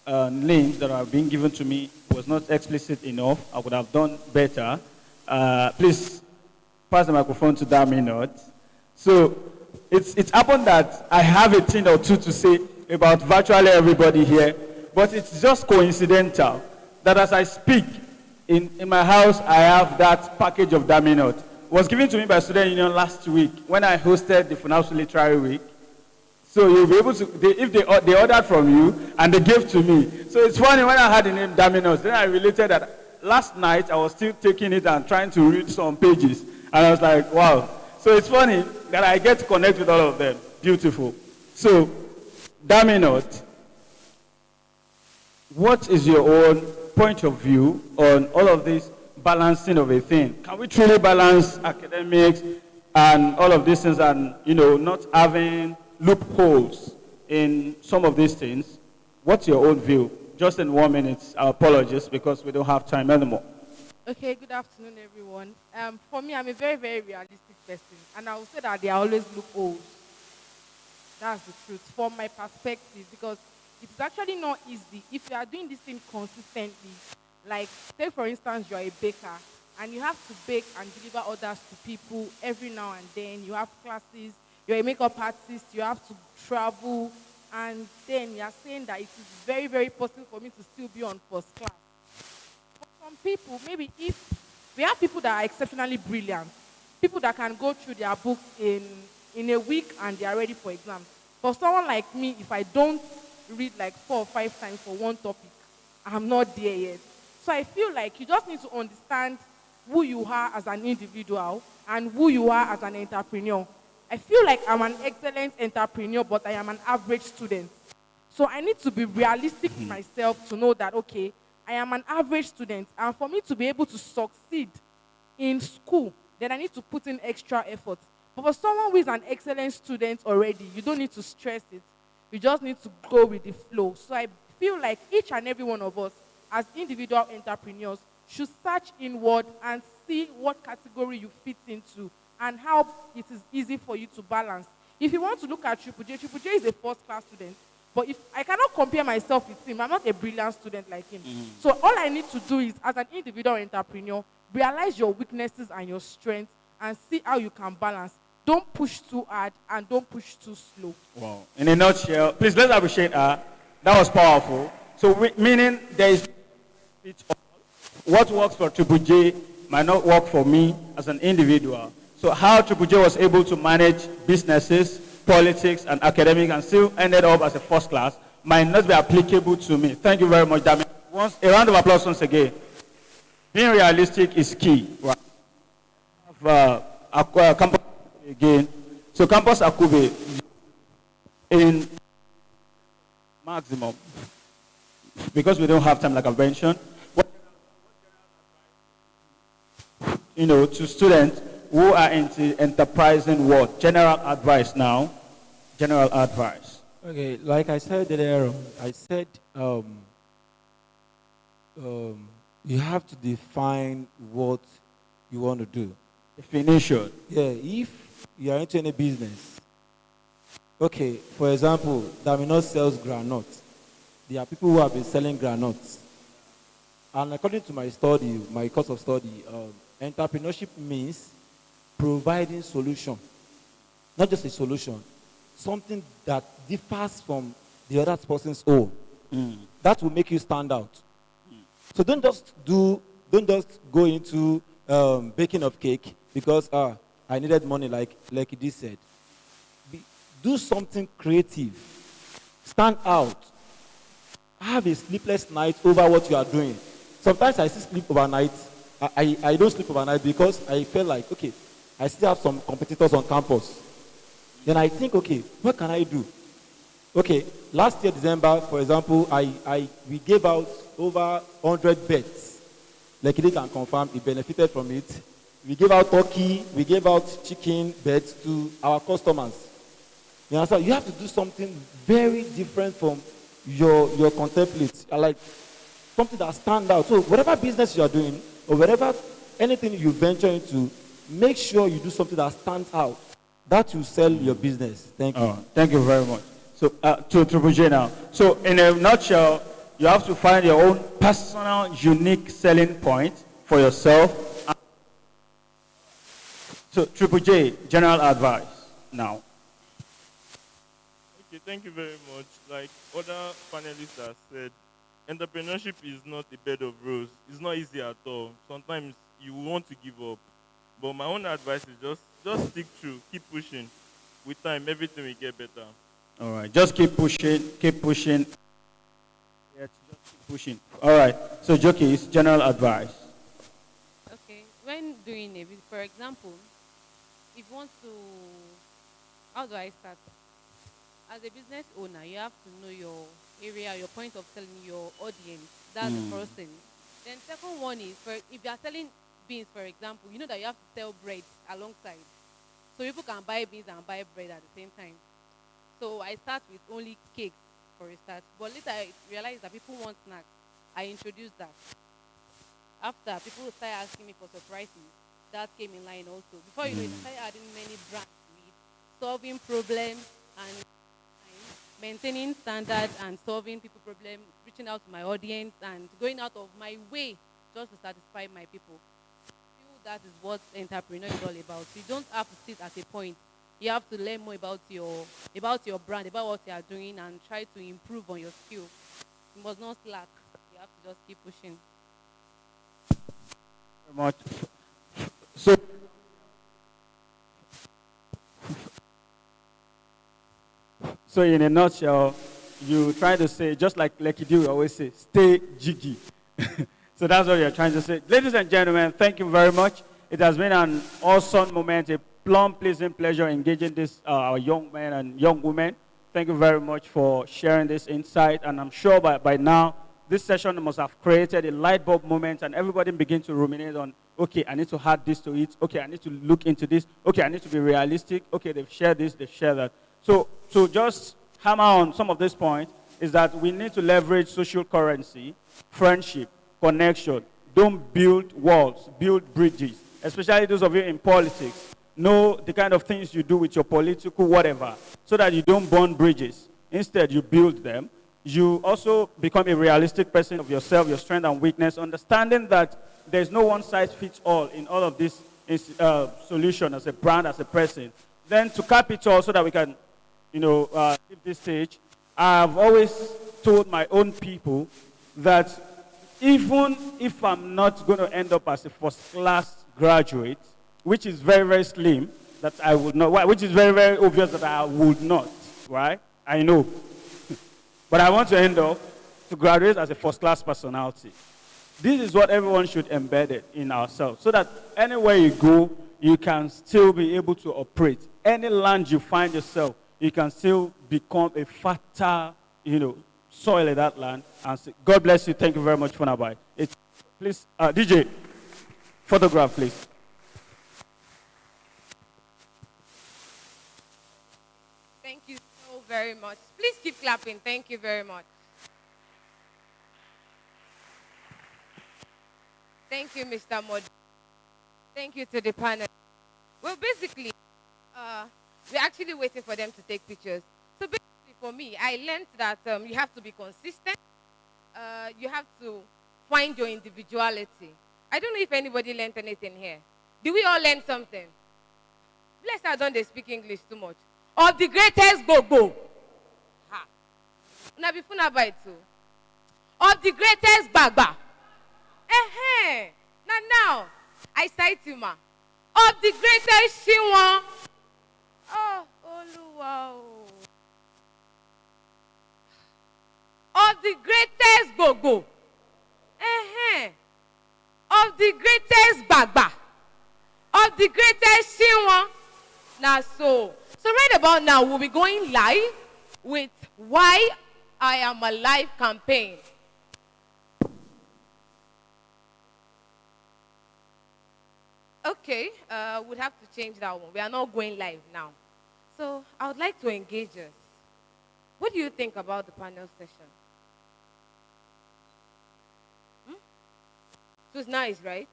link that have been given to me was not explicit enough. I would have done better. Please pass the microphone to Daminot. So it's happened that I have a thing or two to say about virtually everybody here, but it's just coincidental that as I speak, in my house, I have that package of Daminot. It was given to me by Student Union last week when I hosted the FUNAPSU Literary Week. So you'll be able to, if they ordered from you and they gave to me. So it's funny, when I had the name Daminot, then I related that last night I was still taking it and trying to read some pages. And I was like, wow. So it's funny that I get to connect with all of them. Beautiful. So, Daminot, what is your own point of view on all of this balancing of a thing? Can we truly balance academics, and all of these things, and not having loopholes in some of these things. What's your own view? Just in 1 minute, our apologies because we don't have time anymore.
Okay, good afternoon, everyone. For me, I'm a very, very realistic person, and I will say that there are always loopholes. That's the truth from my perspective, because it's actually not easy if you are doing this thing consistently. Like, say for instance, you're a baker and you have to bake and deliver orders to people every now and then. You have classes, you're a makeup artist, you have to travel, and then you're saying that it is very, very possible for me to still be on first class. For some people, maybe if we have people that are exceptionally brilliant, people that can go through their books in a week and they are ready for exams. For someone like me, if I don't read like 4 or 5 times for one topic, I'm not there yet. So I feel like you just need to understand who you are as an individual and who you are as an entrepreneur. I feel like I'm an excellent entrepreneur, but I am an average student. So I need to be realistic with myself to know that, okay, I am an average student. And for me to be able to succeed in school, then I need to put in extra effort. But for someone who is an excellent student already, you don't need to stress it. You just need to go with the flow. So I feel like each and every one of us, as individual entrepreneurs, should search inward and see what category you fit into and how it is easy for you to balance. If you want to look at Triple J is a first class student. But if I cannot compare myself with him, I'm not a brilliant student like him. So all I need to do is, as an individual entrepreneur, realize your weaknesses and your strengths and see how you can balance. Don't push too hard and don't push too slow.
Wow. In a nutshell, please let's appreciate her. That was powerful. So meaning there is what works for Triple J might not work for me as an individual. So how Triple J was able to manage businesses, politics, and academic and still ended up as a first class might not be applicable to me. Thank you very much, Dami. A round of applause once again. Being realistic is key. Right. Campus again. So Campus Akube in maximum, because we don't have time, like I mentioned, to students who are into enterprising world. General advice now. General advice.
Okay, like I said earlier, I said you have to define what you want to do.
Definition.
Yeah, if you are into any business, okay, for example, Domino's sells granuts. There are people who have been selling granuts. And according to my study, my course of study, entrepreneurship means providing solution. Not just a solution, something that differs from the other person's own. That will make you stand out. So don't just go into baking of cake because I needed money, like it said. Do something creative. Stand out. Have a sleepless night over what you are doing. Sometimes I still sleep overnight. I don't sleep overnight because I feel like, okay, I still have some competitors on campus. Then I think, okay, what can I do? Okay, last year, December, for example, we gave out over 100 beds. Like they can confirm, he benefited from it. We gave out turkey, we gave out chicken beds to our customers. You understand? You have to do something very different from your contemporaries. Like something that stands out. So whatever business you are doing, or whatever, anything you venture into, make sure you do something that stands out. That will sell your business. Thank you.
Thank you very much. So to Triple J now. So in a nutshell, you have to find your own personal, unique selling point for yourself. So Triple J, general advice now.
Okay, thank you very much. Like other panelists have said, entrepreneurship is not a bed of roses. It's not easy at all. Sometimes you want to give up. But my own advice is just stick through, keep pushing. With time, everything will get better.
All right, just keep pushing, keep pushing. Yeah, just keep pushing. All right, so Jockey, it's general advice.
Okay, when doing it, for example, if you want to, how do I start? As a business owner, you have to know your area, your point of selling, your audience. That's the first thing. Then second one is, if you are selling beans, for example, you know that you have to sell bread alongside.
So people can buy beans and buy bread at the same time. So I start with only cakes for a start. But later I realized that people want snacks. I introduced that. After, people started asking me for surprises. That came in line also. Before you know it, I started adding many brands to it, solving problems and maintaining standards and solving people problems, reaching out to my audience and going out of my way just to satisfy my people. I feel that is what entrepreneur is all about. You don't have to sit at a point. You have to learn more about your brand, about what you are doing, and try to improve on your skill. You must not slack. You have to just keep pushing.
Very much. So, so in a nutshell, you try to say, just like you do, you always say, stay jiggy. So that's what you're trying to say. Ladies and gentlemen, thank you very much. It has been an awesome moment, a plum, pleasant pleasure engaging this our young men and young women. Thank you very much for sharing this insight. And I'm sure by now, this session must have created a light bulb moment and everybody begin to ruminate on, okay, I need to add this to it. Okay, I need to look into this. Okay, I need to be realistic. Okay, they've shared this, they've shared that. So just hammer on some of these points is that we need to leverage social currency, friendship, connection. Don't build walls, build bridges, especially those of you in politics. Know the kind of things you do with your political whatever so that you don't burn bridges. Instead, you build them. You also become a realistic person of yourself, your strength and weakness, understanding that there's no one size fits all in all of this solution as a brand, as a person. Then to cap it all so that we can, leave this stage, I've always told my own people that even if I'm not going to end up as a first-class graduate, which is very, very slim, that I would not, which is very, very obvious that I would not, right? I know. But I want to end up to graduate as a first-class personality. This is what everyone should embed it in ourselves, so that anywhere you go, you can still be able to operate. Any land you find yourself, you can still become a fertile, soil in that land. And say, God bless you. Thank you very much, Funabai. Please, DJ, photograph, please.
Thank you so very much. Please keep clapping. Thank you very much. Thank you, Mr. Mod. Thank you to the panel. Well, basically, we're actually waiting for them to take pictures. So basically, for me, I learned that you have to be consistent. You have to find your individuality. I don't know if anybody learned anything here. Did we all learn something? Bless I don't they speak English too much. Of the greatest go-go. Ha. Now be fun about it too. Of the greatest bagba. Now, I cite you, ma. Of the greatest Shinwa. Oh, Oluwa. Of the greatest go-go. Of the greatest bagba. Of the greatest Shinwa. Now, so right about now, we'll be going live with Why I Am Alive campaign. Okay, we'll have to change that one. We are not going live now. So I would like to engage us. What do you think about the panel session? It was nice, right?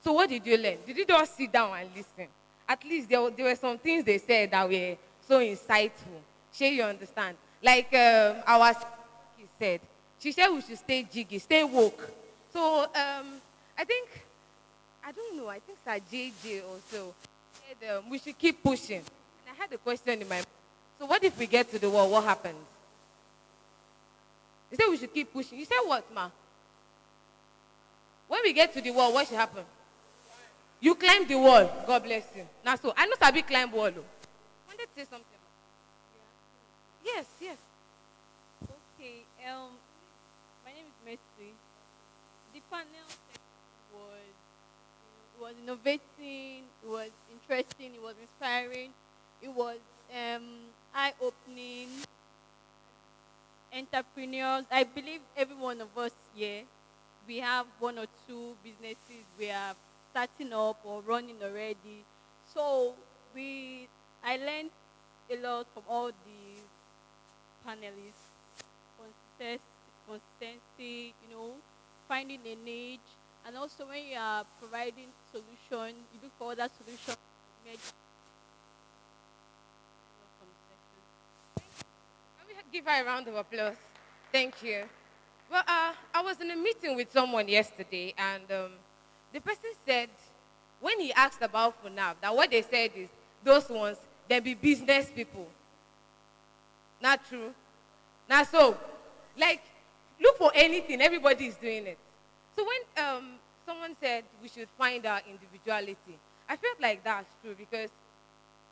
So what did you learn? Did you just sit down and listen? At least there were some things they said that were so insightful. Sure, you understand? Like our said, she said we should stay jiggy, stay woke. So I don't know, I think Sir JJ also said we should keep pushing. And I had a question in my mind. So what if we get to the wall, what happens? He said we should keep pushing. You said what, ma? When we get to the wall, what should happen? You climb the wall. God bless you. Now, so I know Sabi climb wall. Though. Wanted to say something. Yes.
Okay. My name is Messi. The panel was innovating. It was interesting. It was inspiring. It was eye-opening. Entrepreneurs. I believe every one of us here, we have one or two businesses we are starting up or running already. So I learned a lot from all the panelists. Consist, consistency, finding a niche, and also when you are providing solution, you look for other solutions. From the session.
Can we give her a round of applause? Thank you. Well, I was in a meeting with someone yesterday, and the person said, when he asked about FUNAB, that what they said is, those ones, they be business people. Not true. Not so. Like, look for anything, everybody is doing it. So when someone said we should find our individuality, I felt like that's true because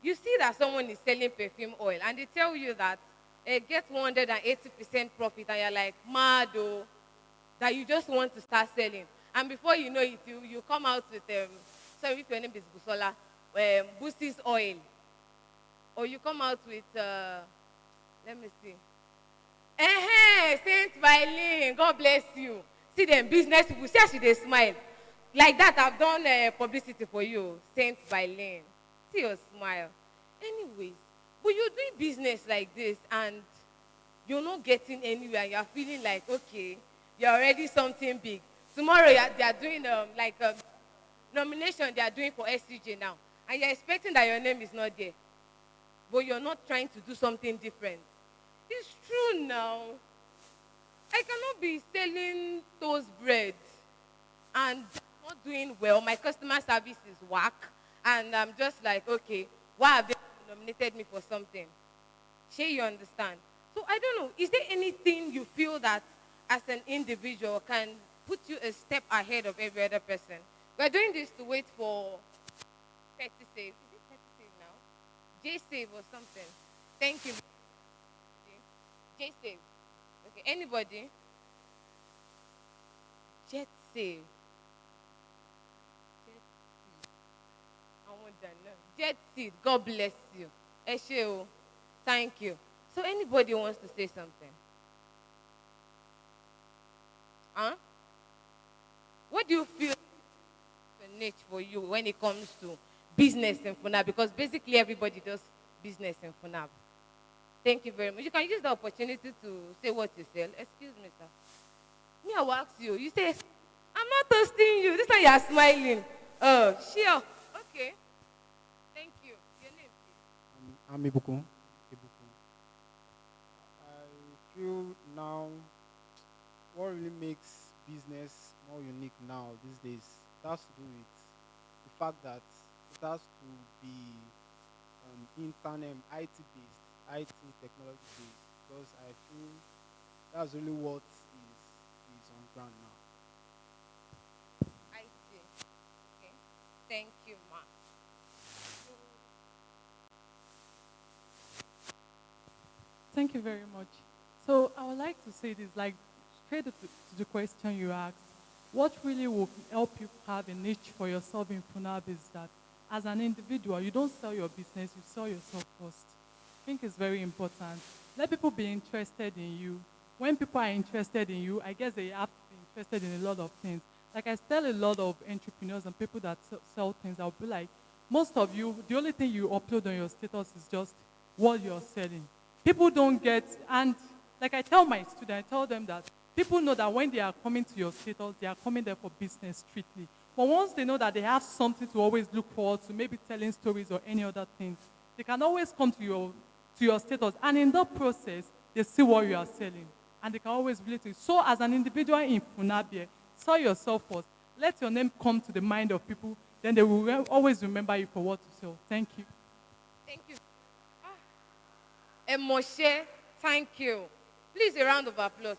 you see that someone is selling perfume oil and they tell you that get 180% profit and you're like, mad oh, that you just want to start selling. And before you know it, you come out with, sorry if your name is Busola, Boosie's oil. Or you come out with, let me see. Saint Bailin, God bless you. See them business people, see how they smile. Like that, I've done publicity for you, Saint Bailin. See your smile. Anyways, but you're doing business like this and you're not getting anywhere. You're feeling like, okay, you're already something big. Tomorrow they are doing like a nomination they are doing for SCJ now. And you're expecting that your name is not there. But you're not trying to do something different. It's true now. I cannot be selling toast bread and not doing well. My customer service is whack. And I'm just like, okay, why have they nominated me for something? Shay, you understand? So I don't know. Is there anything you feel that as an individual can put you a step ahead of every other person? We're doing this to wait for 30 save. Is it 30 save now? J save or something. Thank you. J save. Okay, anybody? Jet save. Jet seed. I want that now. Jet seed. God bless you. Esheo. Thank you. So anybody wants to say something? Huh? What do you feel is a niche for you when it comes to business in FUNAB? Because basically everybody does business in FUNAB. Thank you very much. You can use the opportunity to say what you sell. Excuse me, sir. Me, I will ask you. You say, I'm not toasting you. This time you are smiling. Oh, sure. Okay. Thank you. Your name, please.
I'm Ibuku. I feel now what really makes business more unique now these days has to do with the fact that it has to be internet, IT based, IT technology based, because I feel that's really what is on ground now.
I see. Okay. Thank you, ma.
Thank you very much. So I would like to say this, like straight to the question you asked. What really will help you have a niche for yourself in FUNAB is that as an individual, you don't sell your business, you sell yourself first. I think it's very important. Let people be interested in you. When people are interested in you, I guess they have to be interested in a lot of things. Like I tell a lot of entrepreneurs and people that sell things, I'll be like, most of you, the only thing you upload on your status is just what you're selling. People don't get, and like I tell my students, I tell them that people know that when they are coming to your status, they are coming there for business strictly. But once they know that they have something to always look forward to, maybe telling stories or any other thing, they can always come to your status. And in that process, they see what you are selling. And they can always relate to it. So as an individual in FUNAB, sell yourself first. Let your name come to the mind of people. Then they will always remember you for what to sell. Thank you.
Thank you. Moshe, thank you. Please, a round of applause.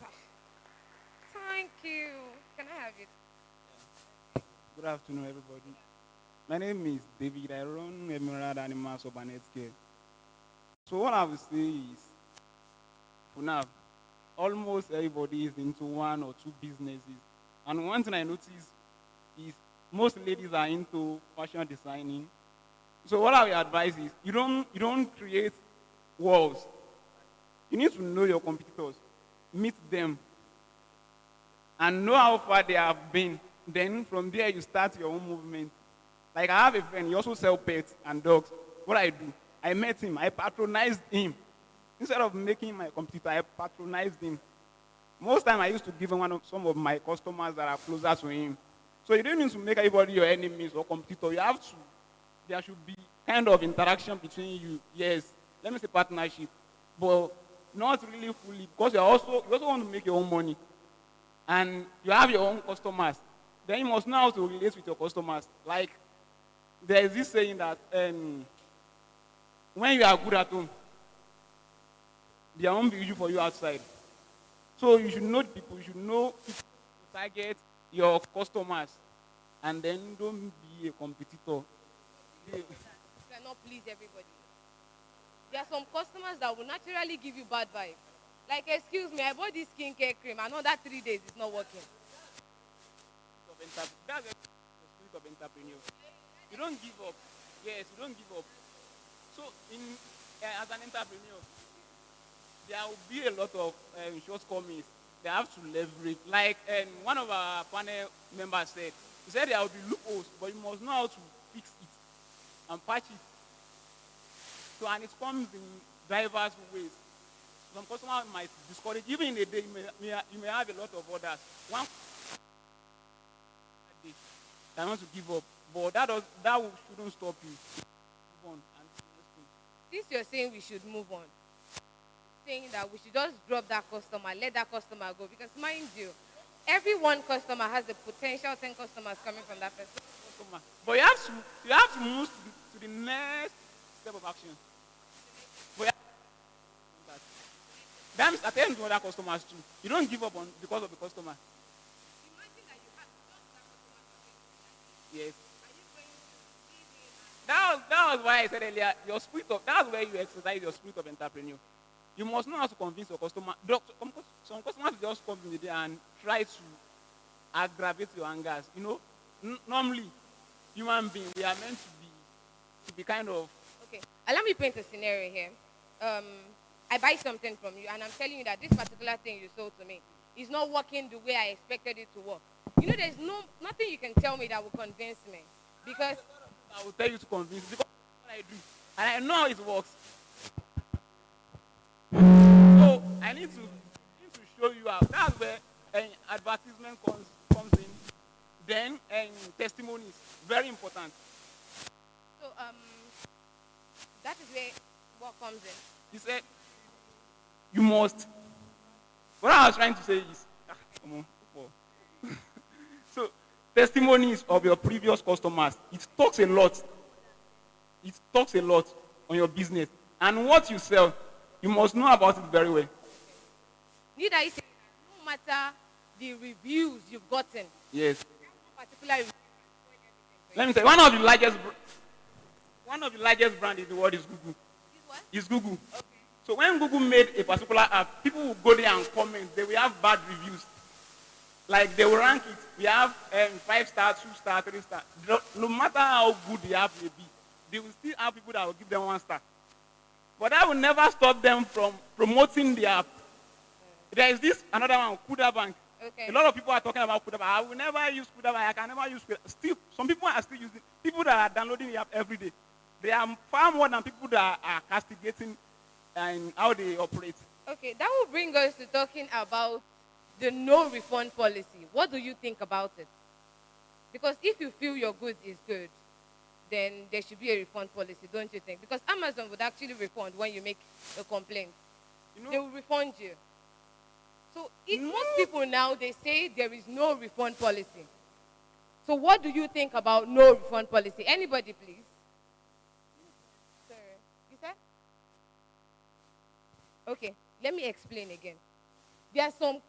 Thank you. Can I have it?
Good afternoon, everybody. My name is David. I run Emerald Animals Urban Healthcare. So what I will say is, for now, almost everybody is into one or two businesses. And one thing I noticed is most ladies are into fashion designing. So what I will advise is, you don't create walls. You need to know your competitors, meet them, and know how far they have been. Then from there, you start your own movement. Like I have a friend, he also sells pets and dogs. what I do, I met him, I patronized him. Instead of making my competitor, I patronized him. Most time I used to give him some of my customers that are closer to him. So you don't need to make everybody your enemies or competitor. You have to, there should be kind of interaction between you. Yes, let me say partnership, but not really fully, because you also want to make your own money. And you have your own customers. Then you must know how to relate with your customers. Like, there is this saying that when you are good at home, there won't be issue for you outside. So you should know the people, you should know people to target your customers, and then don't be a competitor.
You cannot please everybody. There are some customers that will naturally give you bad vibes. Like, excuse me, I bought this skincare cream, and another 3 days it's not working.
That's the spirit of entrepreneur. You don't give up. Yes, you don't give up. So, as an entrepreneur, there will be a lot of shortcomings. They have to leverage. Like one of our panel members said, he said there will be loopholes, but you must know how to fix it and patch it. So, and it comes in diverse ways. Some customers might discourage. Even in a day, you may have a lot of orders. One day, they want to give up, but that shouldn't stop you. Move on and do the next thing.
Since you're saying we should move on, saying that we should just drop that customer, let that customer go, because mind you, every one customer has the potential 10 customers coming from that person.
But you have to move to the next step of action. But you have to do that. That means attend to other customers too. You don't give up on because of the customer.
Imagine that you have just that customer.
Yes.
Are you going to
That was why I said earlier, that's where you exercise your spirit of entrepreneur. You must know how to convince your customer. Some customers just come in the day and try to aggravate your angers. You know, normally, human beings, we are meant to be kind of.
Okay, allow me paint a scenario here. I buy something from you, and I'm telling you that this particular thing you sold to me is not working the way I expected it to work. You know, there's nothing you can tell me that will convince me, because
I will tell you to convince, because that's what I do, and I know how it works. So I need to show you how. That's where advertisement comes in. Then testimonies, very important.
So that is where what comes in.
He said, you must. What I was trying to say is, come on. So testimonies of your previous customers, it talks a lot. It talks a lot on your business. And what you sell, you must know about it very well.
Need I say, no matter the reviews you've gotten,
Yes.
particular review,
Let me tell you, one of the largest brands in the world is Google. Is Google.
okay.
So when Google made a particular app, people will go there and comment. They will have bad reviews. Like they will rank it. We have 5-star, 2-star, 3-star. No matter how good the app may be, they will still have people that will give them 1 star. But that will never stop them from promoting the app. There is another one, Kuda Bank.
Okay.
A lot of people are talking about Kuda Bank. I will never use Kuda Bank. I can never use Kuda. Still, some people are still using. People that are downloading the app every day, they are far more than people that are castigating and how they operate.
Okay, that will bring us to talking about the no refund policy. What do you think about it? Because if you feel your goods is good, then there should be a refund policy, don't you think? Because Amazon would actually refund when you make a complaint.
You know,
They will refund you. So most people now, they say there is no refund policy. So what do you think about no refund policy? Anybody, please? Sir, you said? Okay, let me explain again. There's some,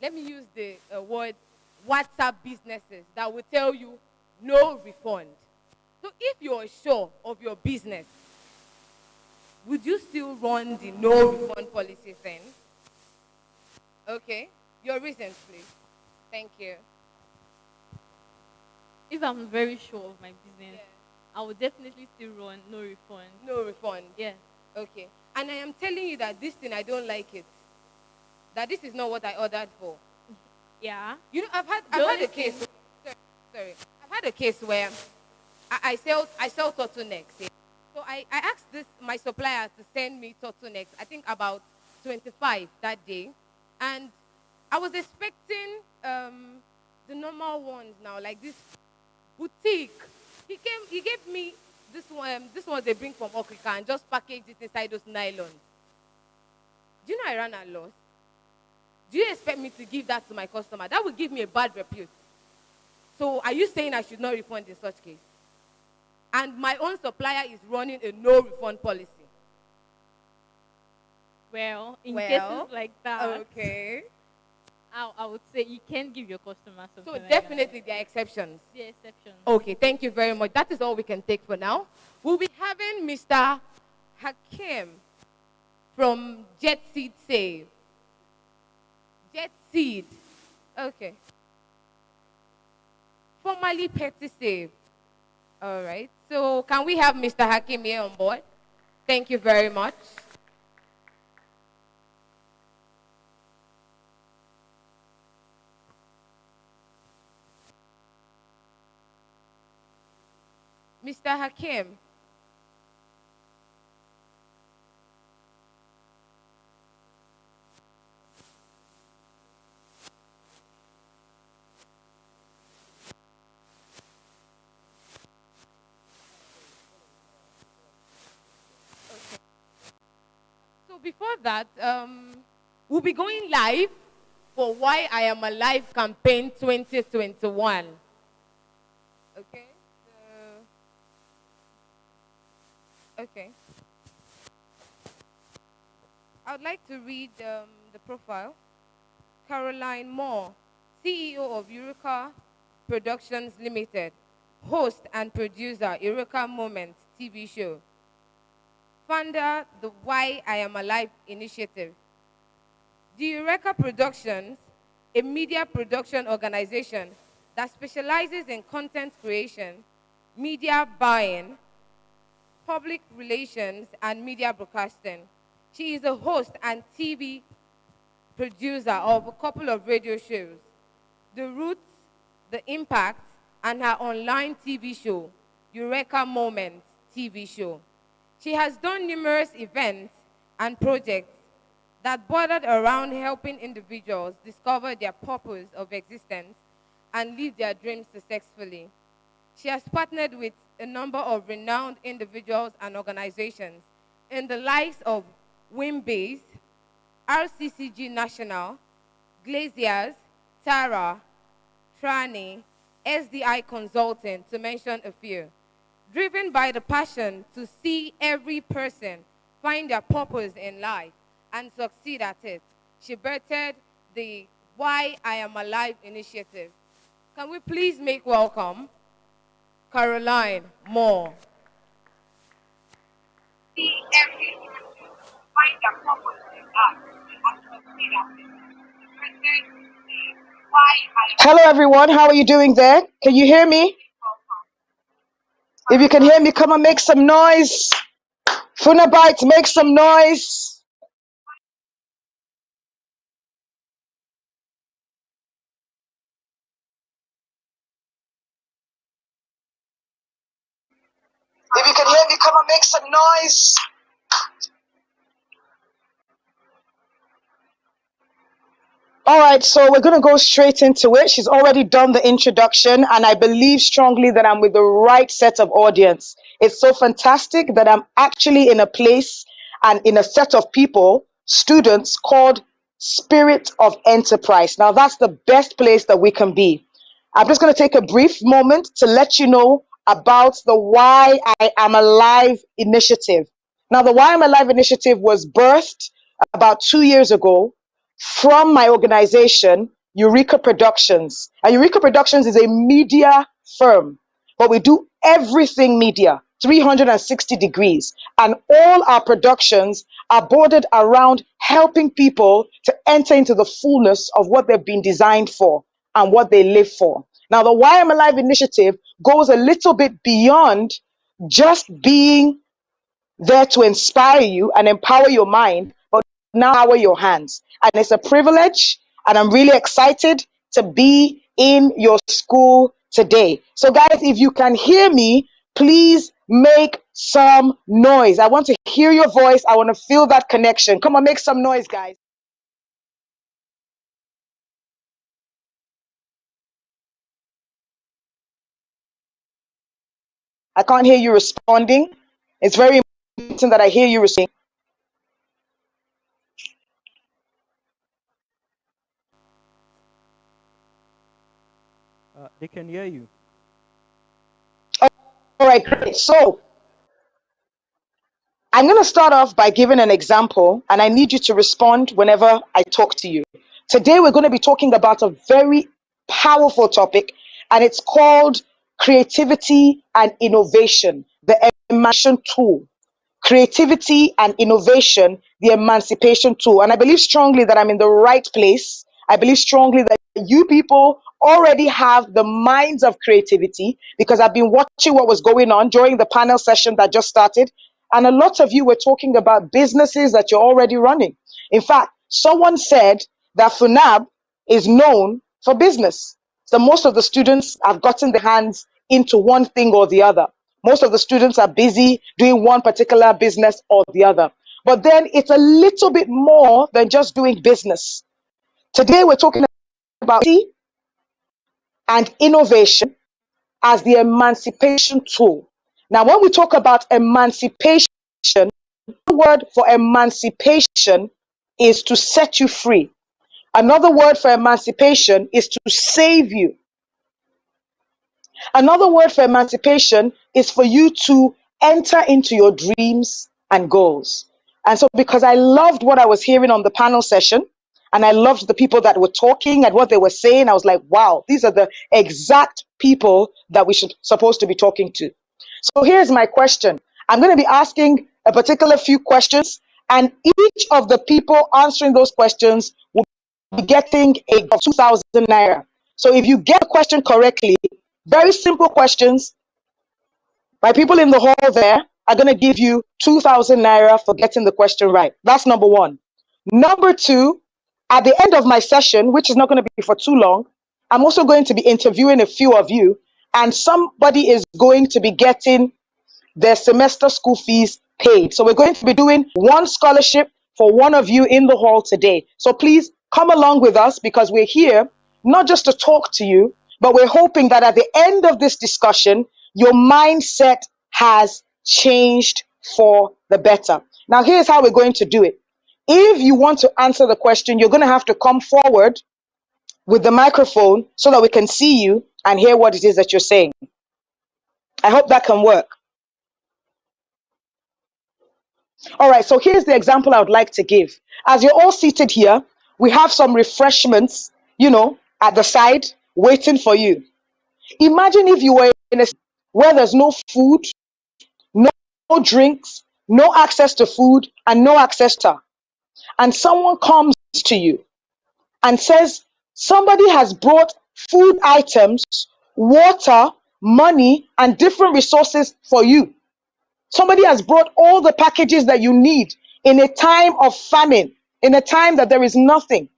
let me use the word WhatsApp businesses that will tell you no refund. So if you're sure of your business, would you still run the no refund policy thing? Okay, your reasons, please. Thank you.
If I'm very sure of my business, I will definitely still run no refund.
No refund.
Yeah.
Okay. And I am telling you that this thing, I don't like it. That this is not what I ordered for.
Yeah.
You know, I've had a case. Sorry. I've had a case where I sell turtlenecks. Yeah. So I asked my supplier to send me turtlenecks. I think about 25 that day, and I was expecting the normal ones now, like this boutique. He gave me this one. This one they bring from Africa and just packaged it inside those nylons. Do you know I ran a loss? Do you expect me to give that to my customer? That would give me a bad repute. So are you saying I should not refund in such case? And my own supplier is running a no refund policy.
Well, in
Well,
cases like that,
okay.
I would say you can give your customer something
So
like
definitely
that.
there are exceptions.
The exception.
Okay, thank you very much. That is all we can take for now. We'll be having Mr. Hakim from Jet Seed Save. Jet Seed. Okay. Formerly Petty Save. All right. So can we have Mr. Hakim here on board? Thank you very much. Mr. Hakim. So before that, we'll be going live for Why I Am Alive campaign 2021. Okay. Okay. I would like to read the profile. Caroline Moore, CEO of Eureka Productions Limited, host and producer, Eureka Moments TV show. Founder, the Why I Am Alive initiative. The Eureka Productions, a media production organization that specializes in content creation, media buying, public relations, and media broadcasting. She is a host and TV producer of a couple of radio shows, The Roots, The Impact, and her online TV show, Eureka Moments TV show. She has done numerous events and projects that bordered around helping individuals discover their purpose of existence and live their dreams successfully. She has partnered with a number of renowned individuals and organizations in the likes of Wimbase, RCCG National, Glaciers, Tara, Trani, SDI Consulting, to mention a few. Driven by the passion to see every person find their purpose in life and succeed at it, she birthed the Why I Am Alive initiative. Can we please make welcome Caroline Moore?
Hello, everyone. How are you doing there? Can you hear me? If you can hear me, come and make some noise. Funabites, make some noise. If you can hear me, come and make some noise. All right, so we're going to go straight into it. She's already done the introduction, and I believe strongly that I'm with the right set of audience. It's so fantastic that I'm actually in a place and in a set of people, students, called Spirit of Enterprise. Now, that's the best place that we can be. I'm just going to take a brief moment to let you know about the Why I Am Alive initiative. Now, the Why I'm Alive initiative was birthed about 2 years ago from my organization, Eureka Productions. And Eureka Productions is a media firm, but we do everything media, 360 degrees. And all our productions are bordered around helping people to enter into the fullness of what they've been designed for and what they live for. Now, the Why I'm Alive initiative goes a little bit beyond just being there to inspire you and empower your mind, but now power your hands. And it's a privilege, and I'm really excited to be in your school today. So, guys, if you can hear me, Please make some noise. I want to hear your voice. I want to feel that connection. Come on, make some noise, guys. I can't hear you responding. It's very important that I hear you responding.
They can hear you.
All right, great. So I'm going to start off by giving an example, and I need you to respond whenever I talk to you. Today, we're going to be talking about a very powerful topic, and it's called creativity and innovation, the emancipation tool. Creativity and innovation, the emancipation tool. And I believe strongly that I'm in the right place. I believe strongly that you people already have the minds of creativity, because I've been watching what was going on during the panel session that just started. And a lot of you were talking about businesses that you're already running. In fact, someone said that FUNAB is known for business. So most of the students have gotten their hands into one thing or the other. Most of the students are busy doing one particular business or the other. But then it's a little bit more than just doing business. Today we're talking about creativity and innovation as the emancipation tool. Now, when we talk about emancipation, the word for emancipation is to set you free. Another word for emancipation is to save you. Another word for emancipation is for you to enter into your dreams and goals. And so, because I loved what I was hearing on the panel session, and I loved the people that were talking and what they were saying, I was like, wow, these are the exact people that we should supposed to be talking to. So here's my question. I'm going to be asking a particular few questions, and each of the people answering those questions will be getting a 2,000 naira. So if you get the question correctly, very simple questions, my people in the hall there are going to give you 2,000 naira for getting the question right. That's number one. Number two, at the end of my session, which is not going to be for too long, I'm also going to be interviewing a few of you, and somebody is going to be getting their semester school fees paid. So we're going to be doing one scholarship for one of you in the hall today. So please come along with us, because we're here not just to talk to you, but we're hoping that at the end of this discussion, your mindset has changed for the better. Now, here's how we're going to do it. If you want to answer the question, you're going to have to come forward with the microphone so that we can see you and hear what it is that you're saying. I hope that can work. All right, so here's the example I would like to give. As you're all seated here, we have some refreshments, at the side waiting for you. Imagine if you were in a where there's no food, no drinks, no access to food, and no access to, and someone comes to you and says, somebody has brought food items, water, money, and different resources for you. Somebody has brought all the packages that you need in a time of famine, in a time that there is nothing.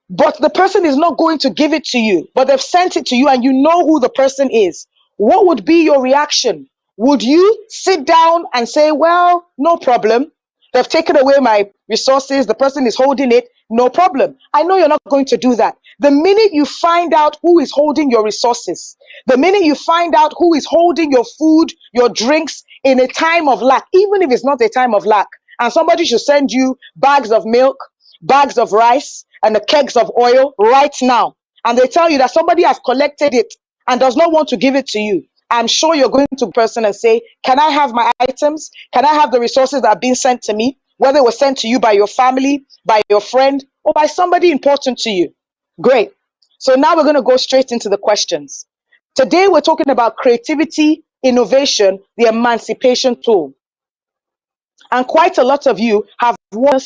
But the person is not going to give it to you, but they've sent it to you and you know who the person is. What would be your reaction? Would you sit down and say, well, no problem. They've taken away my resources. The person is holding it. No problem. I know you're not going to do that. The minute you find out who is holding your resources, the minute you find out who is holding your food, your drinks in a time of lack, even if it's not a time of lack, and somebody should send you bags of milk, bags of rice, and the kegs of oil right now, and they tell you that somebody has collected it and does not want to give it to you, I'm sure you're going to the person and say, can I have my items? Can I have the resources that are being sent to me? Whether it was sent to you by your family, by your friend, or by somebody important to you. Great. So now we're going to go straight into the questions. Today we're talking about creativity, innovation, the emancipation tool. And quite a lot of you have one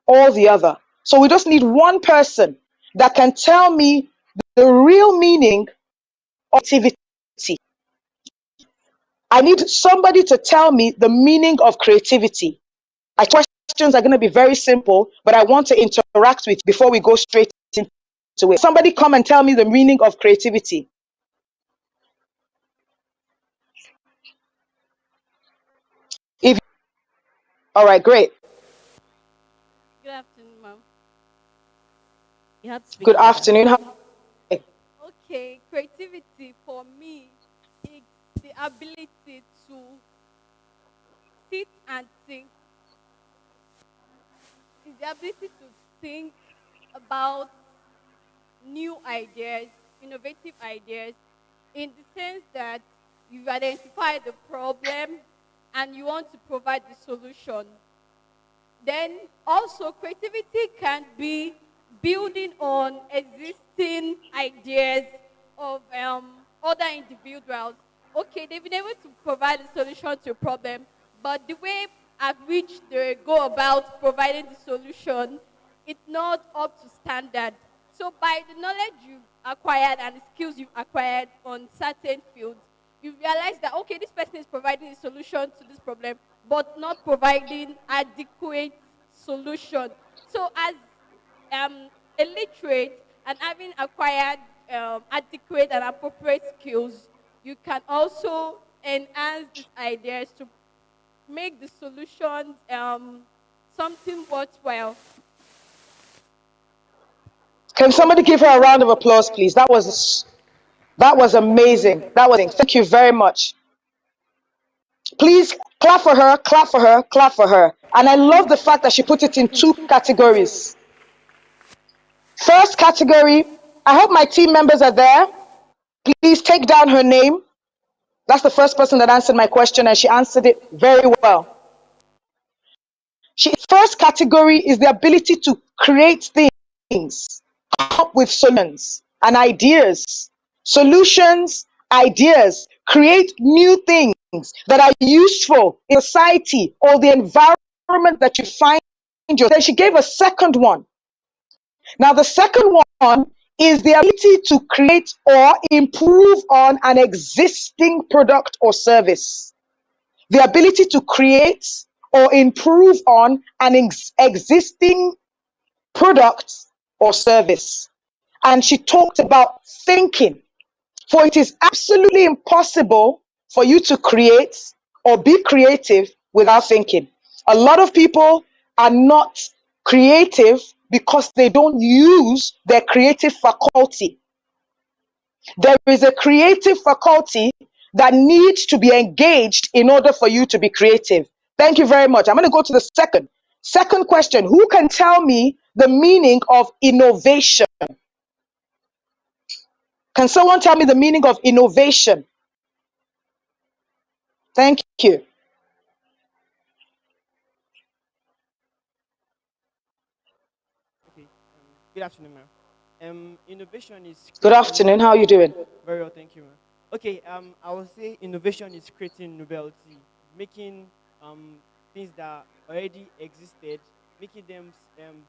or the other. So we just need one person that can tell me the real meaning of creativity. I need somebody to tell me the meaning of creativity. My questions are going to be very simple, but I want to interact with you before we go straight into it. Somebody come and tell me the meaning of creativity. All right, great.
Good afternoon, ma'am. You have to speak
Good
louder.
afternoon.
Okay, creativity for me is the ability to sit and think, is the ability to think about new ideas, innovative ideas, in the sense that you identify the problem and you want to provide the solution. Then also creativity can be building on existing ideas of other individuals. Okay, they've been able to provide a solution to a problem, but the way at which they go about providing the solution, it's not up to standard. So by the knowledge you've acquired and the skills you've acquired on certain fields, you realize that okay, this person is providing a solution to this problem, but not providing adequate solution. So as illiterate and having acquired adequate and appropriate skills, you can also enhance these ideas to make the solutions something worthwhile.
Can somebody give her a round of applause, please? That was amazing. That was thank you very much. Please clap for her, clap for her, clap for her. And I love the fact that she put it in two categories. First category, I hope my team members are there. Please take down her name. That's the first person that answered my question, and she answered it very well. First category is the ability to create things, come up with solutions and ideas. Solutions, ideas, create new things that are useful in society or the environment that you find yourself. Then she gave a second one. Now, the second one is the ability to create or improve on an existing product or service. The ability to create or improve on an existing product or service. And she talked about thinking. For it is absolutely impossible for you to create or be creative without thinking. A lot of people are not creative because they don't use their creative faculty. There is a creative faculty that needs to be engaged in order for you to be creative. Thank you very much. I'm going to go to the second question. Who can tell me the meaning of innovation? Can someone tell me the meaning of innovation? Thank you.
Okay. Good afternoon, ma'am. Innovation is
Good
creating.
afternoon. How are you doing?
Very well, thank you, ma'am. Okay. I would say innovation is creating novelty, making things that already existed, making them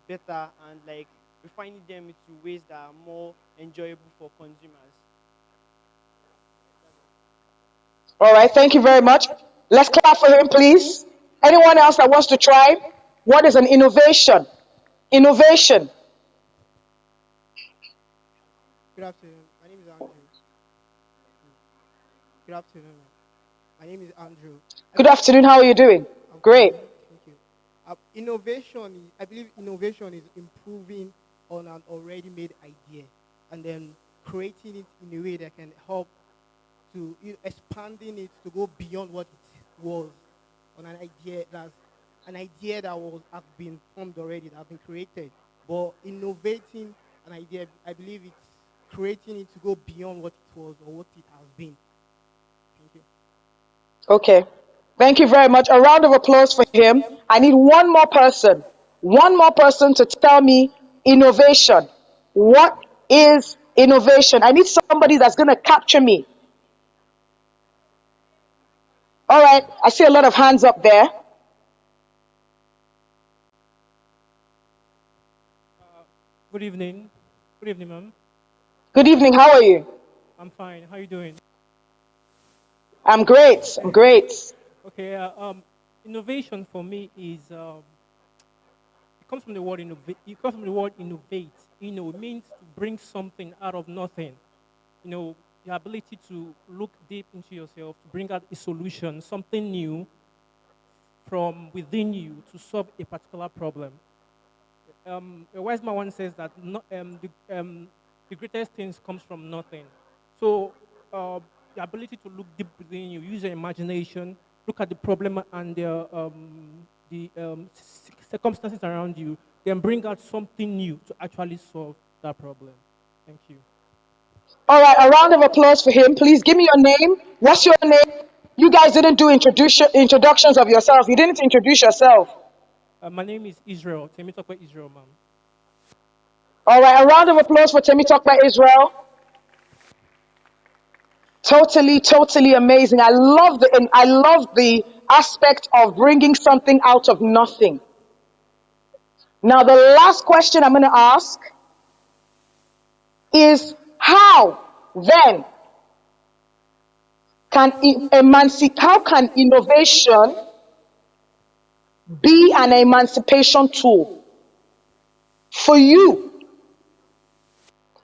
better and like refining them into ways that are more enjoyable for consumers.
All right. Thank you very much. Let's clap for him, please. Anyone else that wants to try? What is an innovation? Innovation.
Good afternoon. My name is Andrew. Good afternoon. My name is Andrew. I
Good
believe
afternoon. How are you doing?
I'm
Great.
fine. Thank you. Innovation. I believe innovation is improving on an already made idea and then creating it in a way that can help to expanding it to go beyond what it was on an idea that was has been formed already, that has been created. But innovating an idea, I believe it's creating it to go beyond what it was or what it has been. Thank you.
Okay. Thank you very much. A round of applause for him. I need one more person. One more person to tell me innovation. What is innovation? I need somebody that's going to capture me. All right. I see a lot of hands up there.
Good evening. Good evening, ma'am.
Good evening. How are you?
I'm fine. How are you doing?
I'm great. I'm great.
Okay. Innovation for me is it comes from the word innovate. It comes from the word innovate. It means to bring something out of nothing. The ability to look deep into yourself, to bring out a solution, something new from within you to solve a particular problem. A wise man once says that the greatest things comes from nothing. So the ability to look deep within you, use your imagination, look at the problem and the circumstances around you, then bring out something new to actually solve that problem. Thank you.
All right, a round of applause for him. Please give me your name. What's your name? You guys didn't do introductions of yourself. You didn't introduce yourself.
My name is Israel. Temi talk about Israel, ma'am.
All right, a round of applause for Temi Talk by Israel. Totally, totally amazing. I love the aspect of bringing something out of nothing. Now, the last question I'm going to ask is how then how can innovation be an emancipation tool for you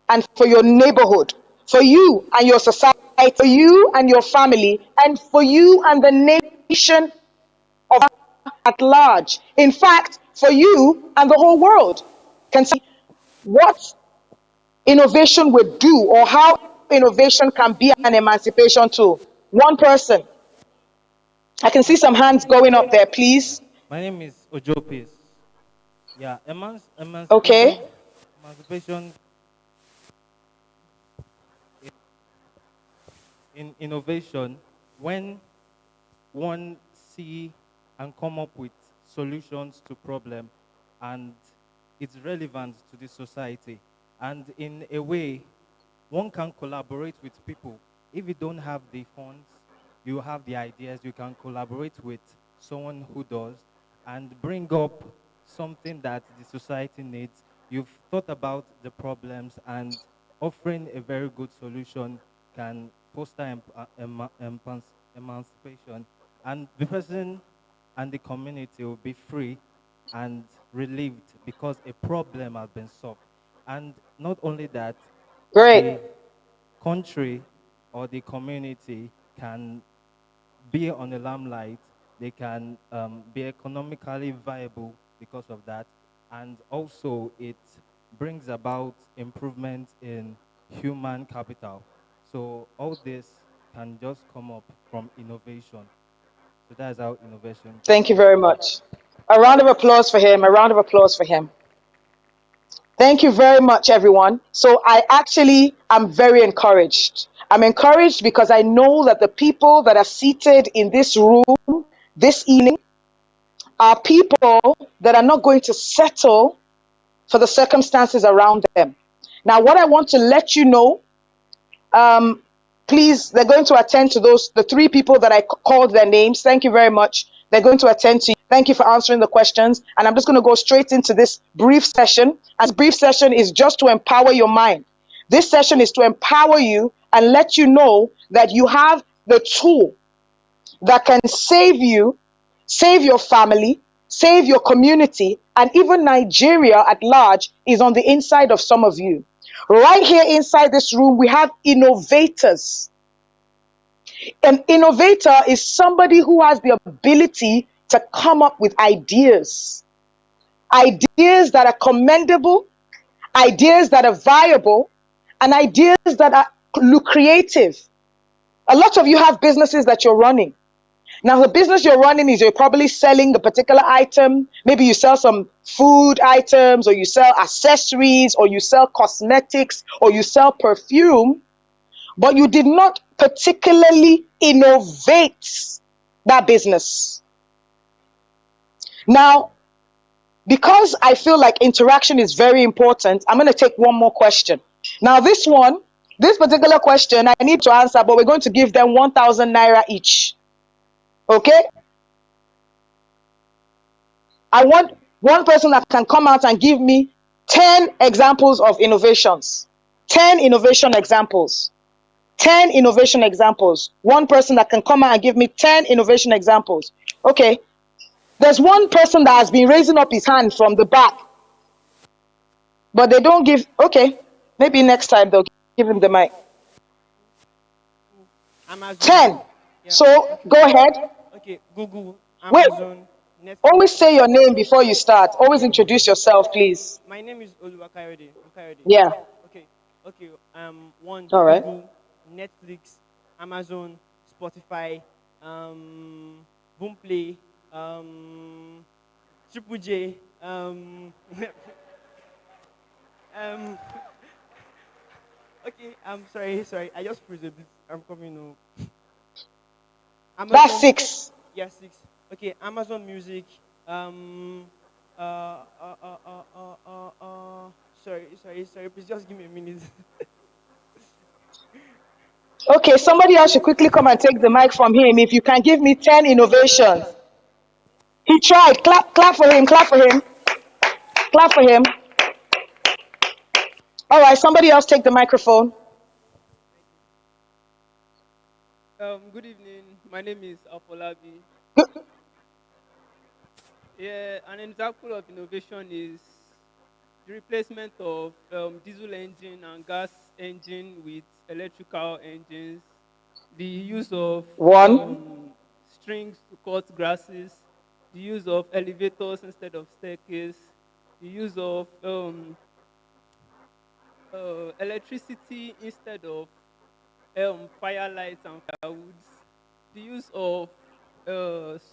and for your neighborhood, for you and your society, for you and your family, and for you and the nation of at large. In fact, for you and the whole world. Can see what innovation would do or how innovation can be an emancipation tool. One person. I can see some hands going up there, please.
My name is Ojopis. Yeah,
Okay.
emancipation in innovation, when one see and come up with solutions to problem and it's relevant to the society. And in a way, one can collaborate with people. If you don't have the funds, you have the ideas, you can collaborate with someone who does and bring up something that the society needs. You've thought about the problems and offering a very good solution can foster emancipation. And the person and the community will be free and relieved because a problem has been solved. And not only that,
Great.
the country or the community can be on the limelight, they can be economically viable because of that. And also it brings about improvement in human capital. So all this can just come up from innovation. So that's how innovation.
Thank you very much. A round of applause for him. A round of applause for him. Thank you very much, everyone. So I actually am very encouraged. I'm encouraged because I know that the people that are seated in this room this evening are people that are not going to settle for the circumstances around them. Now, what I want to let you know, please, they're going to attend to the three people that I called their names. Thank you very much. They're going to attend to you. Thank you for answering the questions. And I'm just going to go straight into this brief session. And this brief session is just to empower your mind. This session is to empower you and let you know that you have the tool that can save you, save your family, save your community, and even Nigeria at large is on the inside of some of you. Right here inside this room, we have innovators. An innovator is somebody who has the ability to come up with ideas. Ideas that are commendable, ideas that are viable, and ideas that are lucrative. A lot of you have businesses that you're running. Now, the business you're running is you're probably selling a particular item. Maybe you sell some food items, or you sell accessories, or you sell cosmetics, or you sell perfume, but you did not particularly innovate that business. Now, because I feel like interaction is very important, I'm going to take one more question. Now, this particular question, I need to answer, but we're going to give them 1,000 naira each. Okay? I want one person that can come out and give me 10 examples of innovations. 10 innovation examples. 10 innovation examples. One person that can come out and give me 10 innovation examples. Okay. There's one person that has been raising up his hand from the back. But they don't give. Okay. Maybe next time they'll give him the mic. 10.
Yeah.
So go ahead.
Okay, Google,
Wait.
Amazon. Netflix.
Always say your name before you start. Always introduce yourself, please.
My name is Oluwa Kayode. I'm Kayode.
Yeah.
Okay. Okay. One,
All right.
Google, Netflix, Amazon, Spotify, Boomplay, Triple J, um, okay. I'm sorry. I just froze a bit. I'm coming home.
That's
Amazon.
6.
Yeah, 6. Okay. Amazon Music. Um. Uh. Uh. Uh. Uh. Uh. uh, uh sorry. Please just give me a minute.
Okay, somebody else should quickly come and take the mic from him. If you can give me 10 innovations. He tried. Clap for him. Clap for him. Clap for him. All right, somebody else take the microphone.
Good evening. My name is Afolabi. Yeah, an example of innovation is the replacement of diesel engine and gas engine with electrical engines, the use of
1.
strings to cut grasses, the use of elevators instead of staircase, the use of electricity instead of fire lights and firewoods, the use of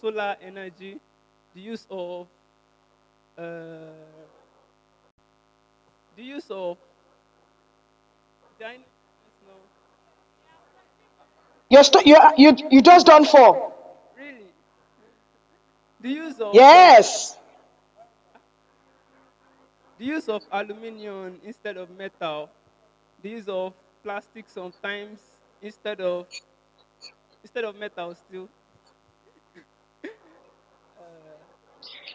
solar energy, the use of uh, the use of no,
You just done 4.
really, the use of
Yes.
the use of aluminium instead of metal, the use of plastic sometimes instead of metal still.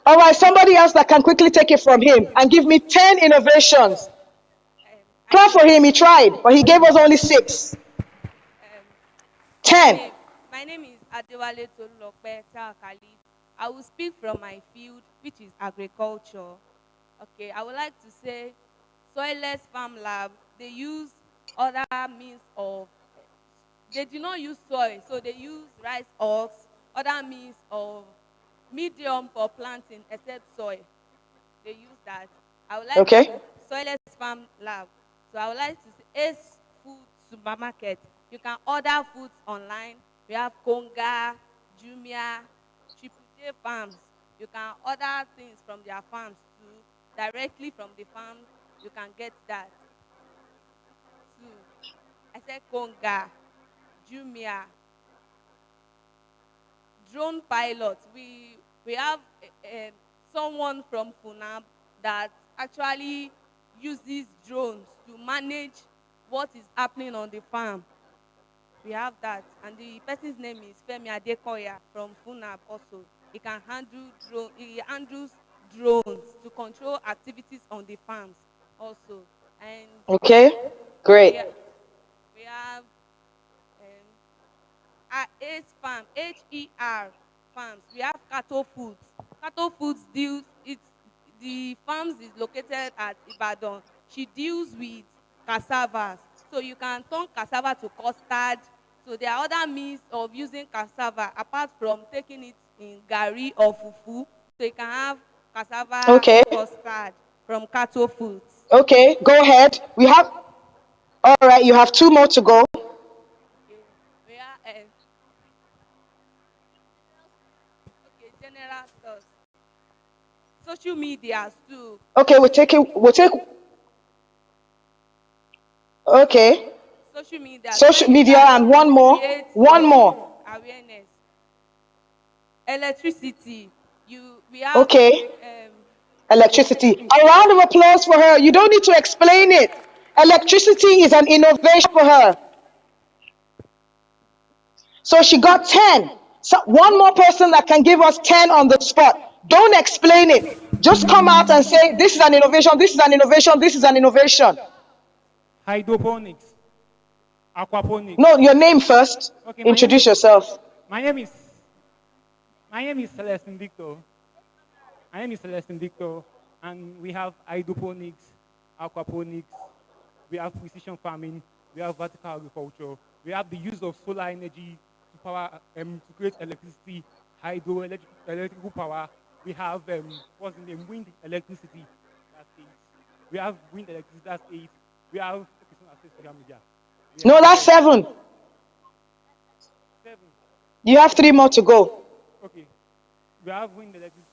All right, somebody else that can quickly take it from him and give me 10 innovations. Clap for him. He tried, but he gave us only 6.
My
10.
name, my name is Adewale Tolulope Taakali. I will speak from my field, which is agriculture. Okay, I would like to say, soilless farm lab. They use other means of. They do not use soil, so they use rice husk, other means of medium for planting, except soil. They use that. I would like to
Okay.
soilless farm lab. So I would like to say Ace Food Supermarket. You can order foods online. We have Konga, Jumia, Triple J farms. You can order things from their farms too. Directly from the farm, you can get that too. I said Konga, Jumia, drone pilots. We have someone from Funab that actually uses drones to manage what is happening on the farm. We have that, and the person's name is Femi Adekoya from Funab. Also, he can handle drone. He handles drones to control activities on the farms. Also, and
Okay. Great.
we have Ace Farm, HER Farms. We have Cattle Foods. Cattle Foods deals, the farms is located at Ibadan. She deals with cassavas. So you can turn cassava to custard. So there are other means of using cassava apart from taking it in gari or fufu. So you can have cassava
Okay.
custard from Cattle Foods.
Okay. Go ahead. All right, you have 2 more to go.
Okay. We are okay, general stores. Social medias too.
Okay, we'll take okay.
Social medias where
Social
you
media
can
and one more.
create
One more.
awareness. Electricity. We have
Okay.
um,
Electricity. A round of applause for her. You don't need to explain it. Electricity is an innovation for her. So she got 10. So one more person that can give us 10 on the spot. Don't explain it. Just come out and say, this is an innovation, this is an innovation, this is an innovation.
Hydroponics, aquaponics.
No, your name first.
Okay,
Introduce yourself.
my name is my name is Celestine Victor. My name is Celestine Victor, and we have hydroponics, aquaponics, we have precision farming, we have vertical agriculture, we have the use of solar energy to power to create electricity, electrical power, We have what's the name? Wind electricity. That's 8. We have wind electricity. That's 8. We have okay, so I say social media. We
No,
have
that's 7.
7.
You have 3 more to go.
Okay. We have wind electricity.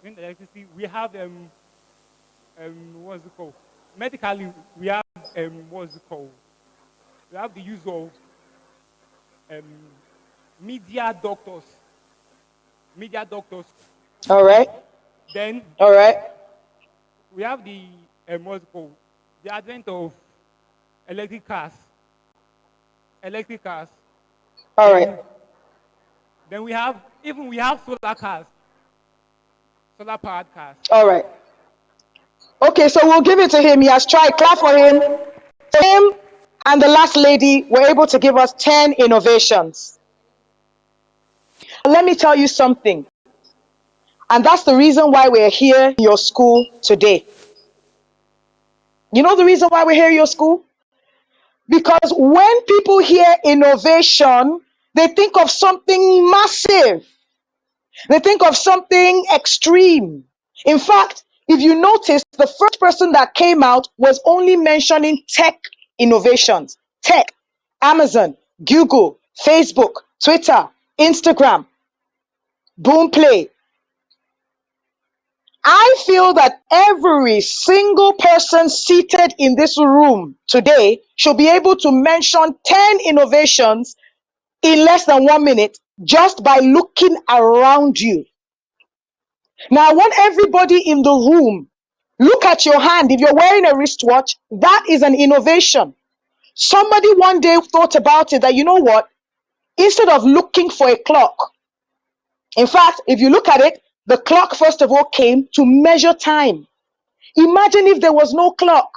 Wind electricity. We have what's it called? Medically, we have what's it called? We have the use of um, media doctors. Media doctors.
All right.
Then
All right.
we have the what's it called? The advent of electric cars. Electric cars.
All
then,
right.
Then we have solar cars. Solar powered cars.
All right. Okay, so we'll give it to him. He has tried. Clap for him. So him and the last lady were able to give us 10 innovations. Let me tell you something. And that's the reason why we're here in your school today. You know the reason why we're here in your school? Because when people hear innovation, they think of something massive. They think of something extreme. In fact, if you notice, the first person that came out was only mentioning tech innovations. Tech, Amazon, Google, Facebook, Twitter, Instagram, Boomplay. I feel that every single person seated in this room today should be able to mention 10 innovations in less than 1 minute just by looking around you. Now, I want everybody in the room, look at your hand. If you're wearing a wristwatch, that is an innovation. Somebody one day thought about it that, you know what? Instead of looking for a clock, in fact, if you look at it, the clock, first of all, came to measure time. Imagine if there was no clock.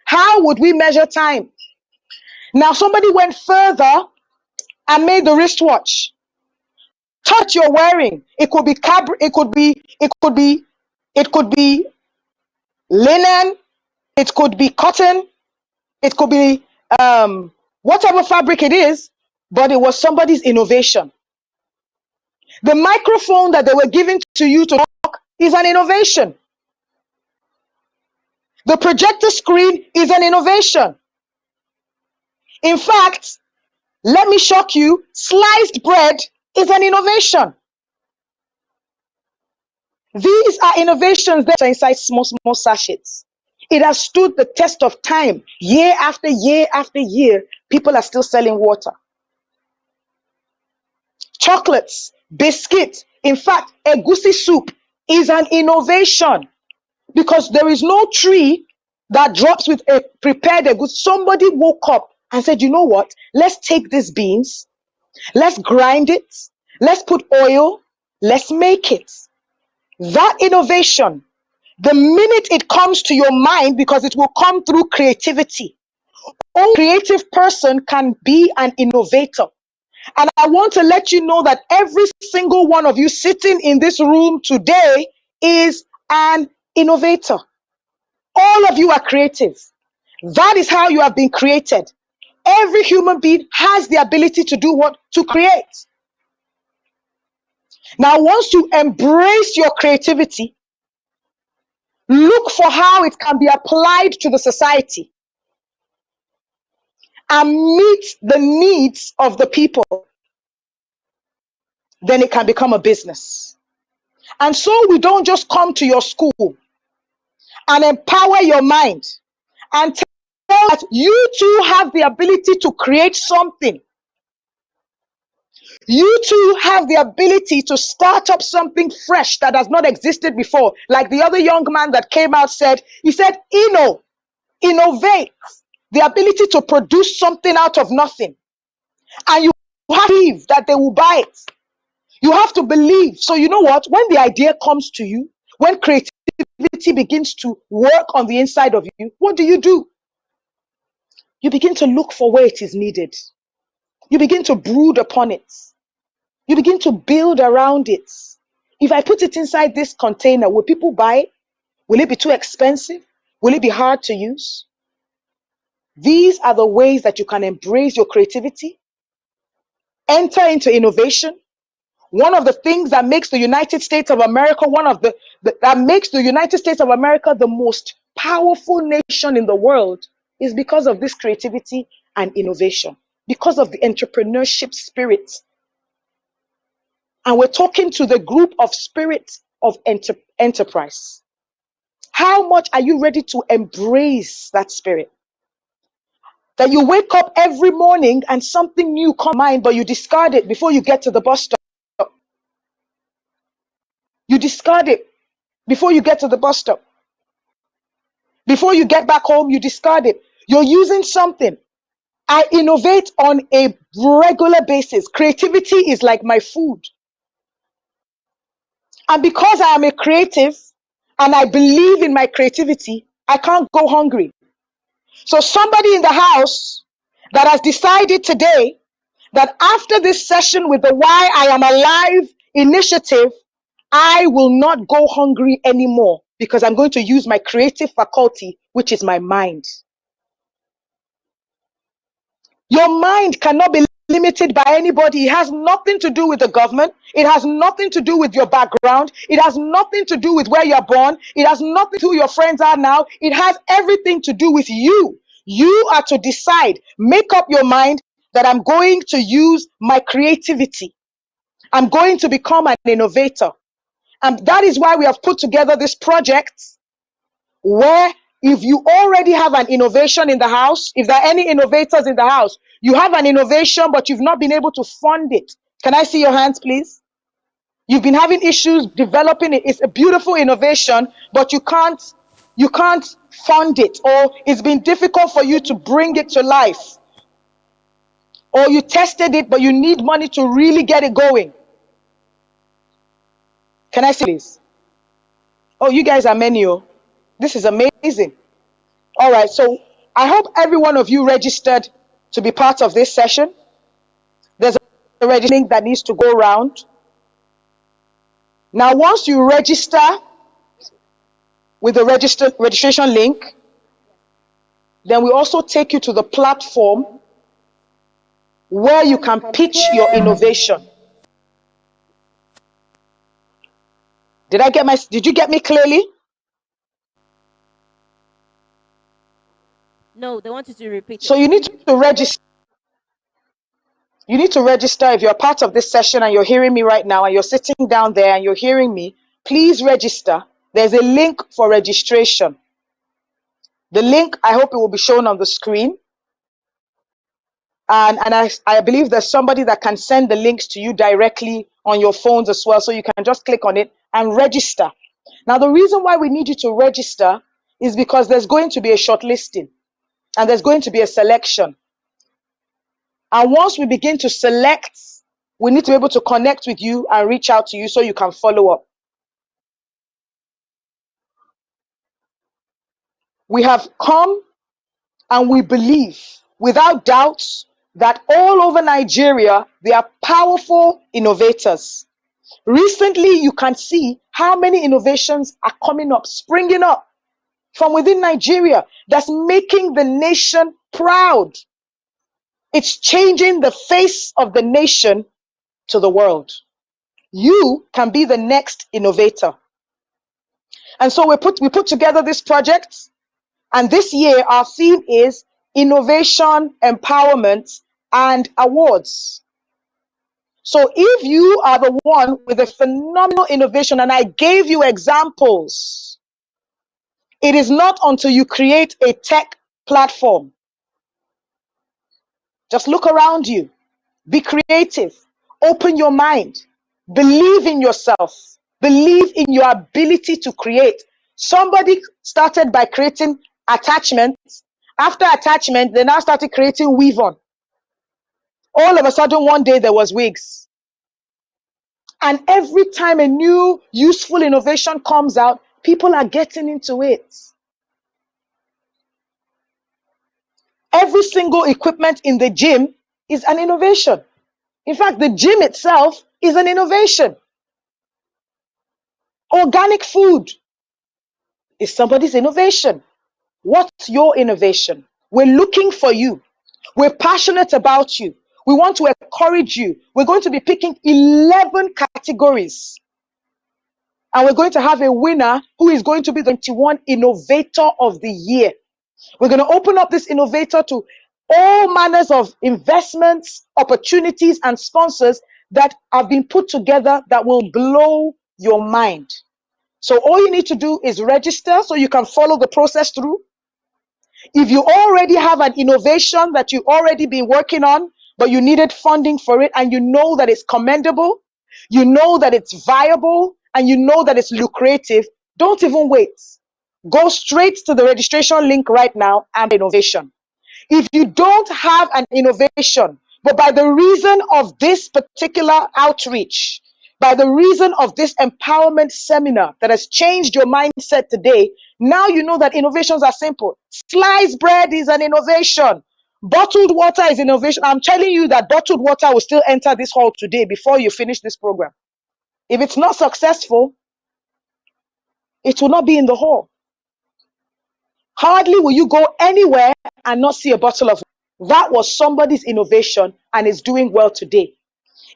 How would we measure time? Now, somebody went further and made the wristwatch. Touch you're wearing. It could be linen, it could be cotton, it could be whatever fabric it is, but it was somebody's innovation. The microphone that they were giving to you to talk is an innovation. The projector screen is an innovation. In fact, let me shock you, sliced bread is an innovation. These are innovations that are inside small sachets. It has stood the test of time. Year after year after year, people are still selling water. Chocolates, biscuits, in fact, egusi soup is an innovation because there is no tree that drops with a prepared egusi. Somebody woke up and said, you know what? Let's take these beans, let's grind it, let's put oil, let's make it. That innovation, the minute it comes to your mind, because it will come through creativity. Only creative person can be an innovator. And I want to let you know that every single one of you sitting in this room today is an innovator. All of you are creative. That is how you have been created. Every human being has the ability to do what? To create. Now, once you embrace your creativity, look for how it can be applied to the society and meet the needs of the people, then it can become a business. And so we don't just come to your school and empower your mind and tell that you too have the ability to create something. You too have the ability to start up something fresh that has not existed before. Like the other young man that came out said, he said, innovate, the ability to produce something out of nothing. And you have to believe that they will buy it. You have to believe. So you know what? When the idea comes to you, when creativity begins to work on the inside of you, what do? You begin to look for where it is needed. You begin to brood upon it. You begin to build around it. If I put it inside this container, will people buy it? Will it be too expensive? Will it be hard to use? These are the ways that you can embrace your creativity, enter into innovation, One of the things that makes the United States of America that makes the United States of America the most powerful nation in the world is because of this creativity and innovation, because of the entrepreneurship spirit. And we're talking to the group of spirit of enterprise. How much are you ready to embrace that spirit? That you wake up every morning and something new comes to mind, but you discard it before you get to the bus stop. You discard it before you get to the bus stop. Before you get back home, you discard it. You're using something. I innovate on a regular basis. Creativity is like my food. And because I am a creative and I believe in my creativity, I can't go hungry. So somebody in the house that has decided today that after this session with the Why I Am Alive initiative, I will not go hungry anymore because I'm going to use my creative faculty, which is my mind. Your mind cannot be limited by anybody. It has nothing to do with the government. It has nothing to do with your background. It has nothing to do with where you're born. It has nothing to do with who your friends are now. It has everything to do with you. You are to decide, make up your mind that I'm going to use my creativity. I'm going to become an innovator. And that is why we have put together this project where if you already have an innovation in the house, if there are any innovators in the house, you have an innovation, but you've not been able to fund it. Can I see your hands, please? You've been having issues developing it. It's a beautiful innovation, but you can't fund it, or it's been difficult for you to bring it to life. Or you tested it, but you need money to really get it going. Can I see this? Oh, you guys are many. Oh. This is amazing. All right, so I hope every one of you registered to be part of this session. There's a registration that needs to go around. Now, once you register with the registration link, then we also take you to the platform where you can pitch your innovation. Did you get me clearly?
No, they want you to repeat it.
So you need to register. You need to register if you're part of this session and you're hearing me right now and you're sitting down there and you're hearing me. Please register. There's a link for registration. The link, I hope it will be shown on the screen. And I believe there's somebody that can send the links to you directly on your phones as well. So you can just click on it and register. Now, the reason why we need you to register is because there's going to be a shortlisting and there's going to be a selection. And once we begin to select, we need to be able to connect with you and reach out to you so you can follow up. We have come and we believe without doubt that all over Nigeria, there are powerful innovators. Recently, you can see how many innovations are coming up, springing up from within Nigeria that's making the nation proud. It's changing the face of the nation to the world. You can be the next innovator. And so we put together this project, and this year our theme is innovation, empowerment, and awards. So if you are the one with a phenomenal innovation, and I gave you examples, it is not until you create a tech platform. Just look around you, be creative, open your mind, believe in yourself, believe in your ability to create. Somebody started by creating attachments. After attachment, they now started creating weave-on. All of a sudden, one day there was wigs. And every time a new useful innovation comes out, people are getting into it. Every single equipment in the gym is an innovation. In fact, the gym itself is an innovation. Organic food is somebody's innovation. What's your innovation? We're looking for you. We're passionate about you. We want to encourage you. We're going to be picking 11 categories. And we're going to have a winner who is going to be the 21 Innovator of the Year. We're going to open up this innovator to all manners of investments, opportunities, and sponsors that have been put together that will blow your mind. So all you need to do is register so you can follow the process through. If you already have an innovation that you've already been working on, but you needed funding for it, and you know that it's commendable, you know that it's viable, and you know that it's lucrative, don't even wait. Go straight to the registration link right now and innovation. If you don't have an innovation, but by the reason of this particular outreach, by the reason of this empowerment seminar that has changed your mindset today, now you know that innovations are simple. Sliced bread is an innovation. Bottled water is innovation. I'm telling you that bottled water will still enter this hall today before you finish this program. If it's not successful, it will not be in the hall. Hardly will you go anywhere and not see a bottle of water. That was somebody's innovation and is doing well today.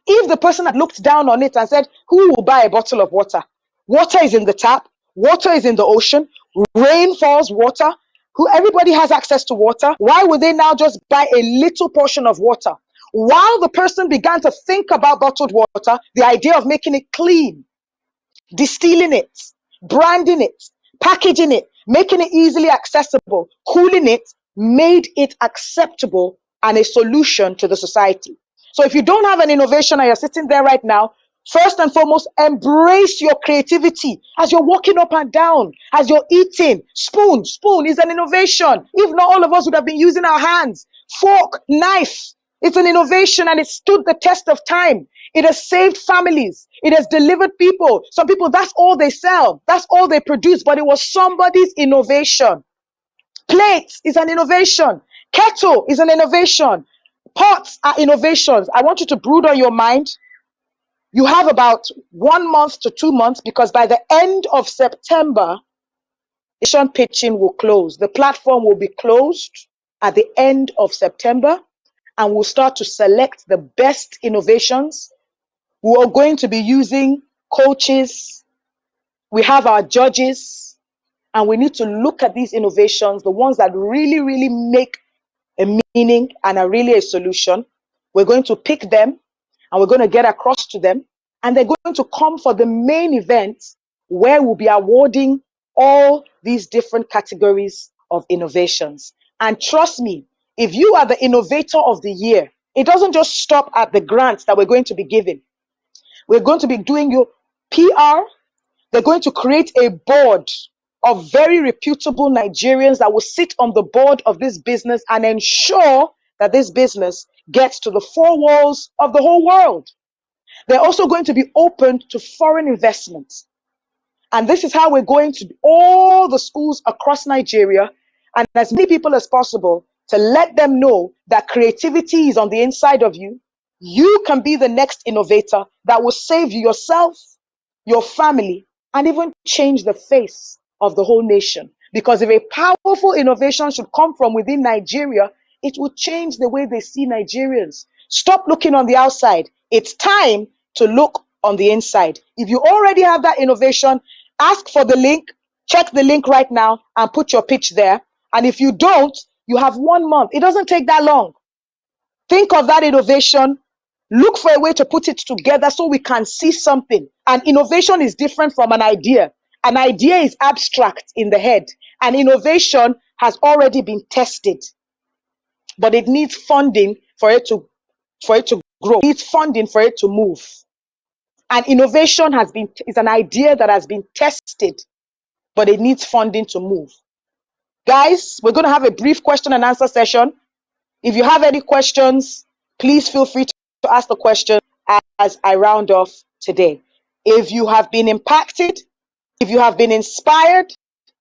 If the person had looked down on it and said, who will buy a bottle of water? Water is in the tap, water is in the ocean, rain falls, water. Everybody has access to water. Why would they now just buy a little portion of water? While the person began to think about bottled water, the idea of making it clean, distilling it, branding it, packaging it, making it easily accessible, cooling it, made it acceptable and a solution to the society. So if you don't have an innovation and you're sitting there right now, first and foremost, embrace your creativity as you're walking up and down, as you're eating. Spoon is an innovation. If not, all of us would have been using our hands. Fork, knife, it's an innovation and it stood the test of time. It has saved families. It has delivered people. Some people, that's all they sell. That's all they produce, but it was somebody's innovation. Plate is an innovation. Kettle is an innovation. Pots are innovations. I want you to brood on your mind. You have about 1 month to 2 months because by the end of September, innovation pitching will close. The platform will be closed at the end of September and we'll start to select the best innovations. We are going to be using coaches. We have our judges and we need to look at these innovations, the ones that really, really make a meaning and are really a solution. We're going to pick them and we're going to get across to them and they're going to come for the main event where we'll be awarding all these different categories of innovations. And trust me, if you are the innovator of the year, it doesn't just stop at the grants that we're going to be giving. We're going to be doing your PR. They're going to create a board of very reputable Nigerians that will sit on the board of this business and ensure that this business gets to the four walls of the whole world. They're also going to be open to foreign investments. And this is how we're going to all the schools across Nigeria and as many people as possible to let them know that creativity is on the inside of you. You can be the next innovator that will save yourself, your family, and even change the face of the whole nation. Because if a powerful innovation should come from within Nigeria, it will change the way they see Nigerians. Stop looking on the outside. It's time to look on the inside. If you already have that innovation, ask for the link, check the link right now and put your pitch there. And if you don't, you have 1 month. It doesn't take that long. Think of that innovation. Look for a way to put it together so we can see something. And innovation is different from an idea. An idea is abstract in the head. And innovation has already been tested. But it needs funding for it to grow. It needs funding for it to move. And innovation is an idea that has been tested, but it needs funding to move. Guys, we're going to have a brief question and answer session. If you have any questions, please feel free to ask the question as I round off today. If you have been impacted, if you have been inspired,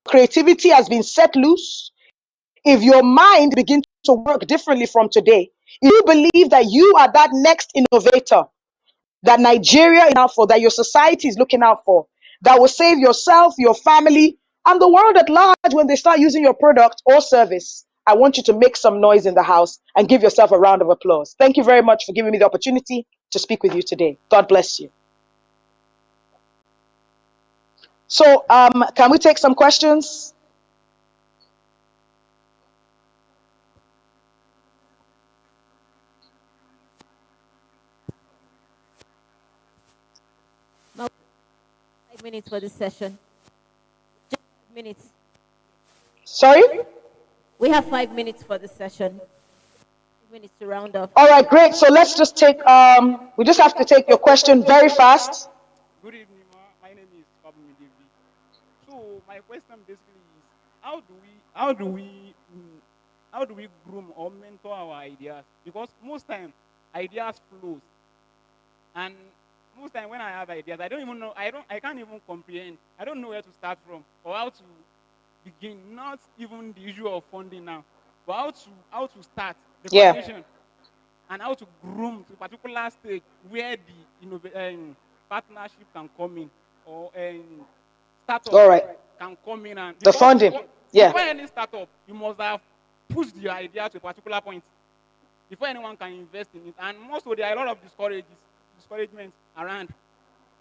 creativity has been set loose, if your mind begins to work differently from today, if you believe that you are that next innovator that Nigeria is out for, that your society is looking out for, that will save yourself, your family, and the world at large when they start using your product or service, I want you to make some noise in the house and give yourself a round of applause. Thank you very much for giving me the opportunity to speak with you today. God bless you. So can we take some questions?
Now, 5 minutes for this session. Just 5 minutes.
Sorry?
We have 5 minutes for this session. 5 minutes to round off.
All right, great. So let's just take, we just have to take your question very fast.
Good evening, ma. My name is Fabumi Devi. So my question basically is, how do we groom or mentor our ideas? Because most time ideas flows, and most time when I have ideas, I don't even know. I can't even comprehend. I don't know where to start from or how to begin. Not even the issue of funding now, but how to start the
Yeah.
foundation and how to groom to a particular stage where the partnership can come in or startup
All right.
can come in. And
The
because
funding. Yeah.
before any startup, you must have pushed your idea to a particular point before anyone can invest in it. And mostly there are a lot of discouragements around,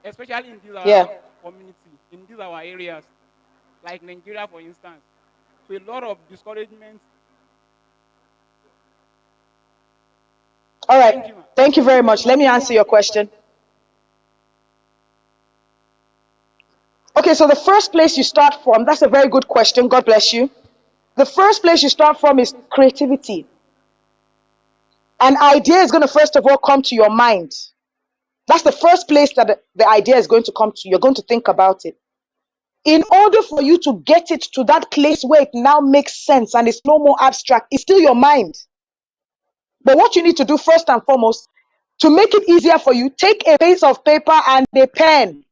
especially in these
Yeah.
our community, in these our areas, like Nigeria, for instance. So a lot of discouragements.
All right. Thank you very much. Let me answer your question. Okay, so the first place you start from, that's a very good question. God bless you. The first place you start from is creativity. An idea is going to first of all come to your mind. That's the first place that the idea is going to come to. You're going to think about it. In order for you to get it to that place where it now makes sense and it's no more abstract, it's still your mind. But what you need to do first and foremost, to make it easier for you, take a piece of paper and a pen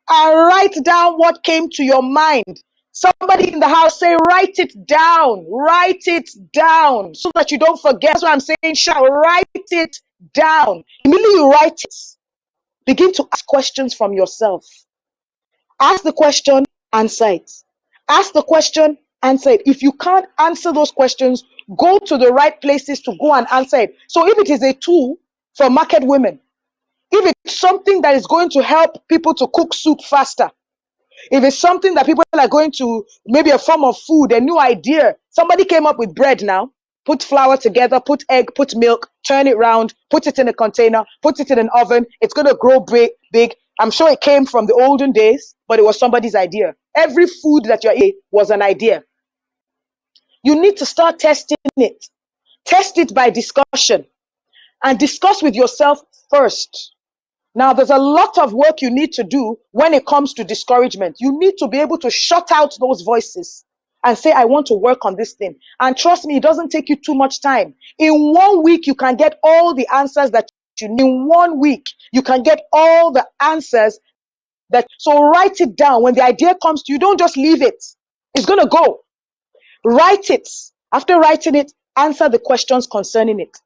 and write down what came to your mind. Somebody in the house say, write it down so that you don't forget. That's what I'm saying. Shall write it down. Immediately you write it, begin to ask questions from yourself. Ask the question, answer it. Ask the question, answer it. If you can't answer those questions, go to the right places to go and answer it. So if it is a tool for market women, if it's something that is going to help people to cook soup faster, if it's something that people are going to, maybe a form of food, a new idea, somebody came up with bread now, put flour together, put egg, put milk, turn it round, put it in a container, put it in an oven, it's going to grow big. I'm sure it came from the olden days, but it was somebody's idea. Every food that you're eating was an idea. You need to start testing it. Test it by discussion and discuss with yourself first. Now, there's a lot of work you need to do when it comes to discouragement. You need to be able to shut out those voices and say, I want to work on this thing. And trust me, it doesn't take you too much time. In 1 week, you can get all the answers that you need. In 1 week, you can get all the answers that. So write it down. When the idea comes to you, don't just leave it. It's going to go. Write it. After writing it, answer the questions concerning it.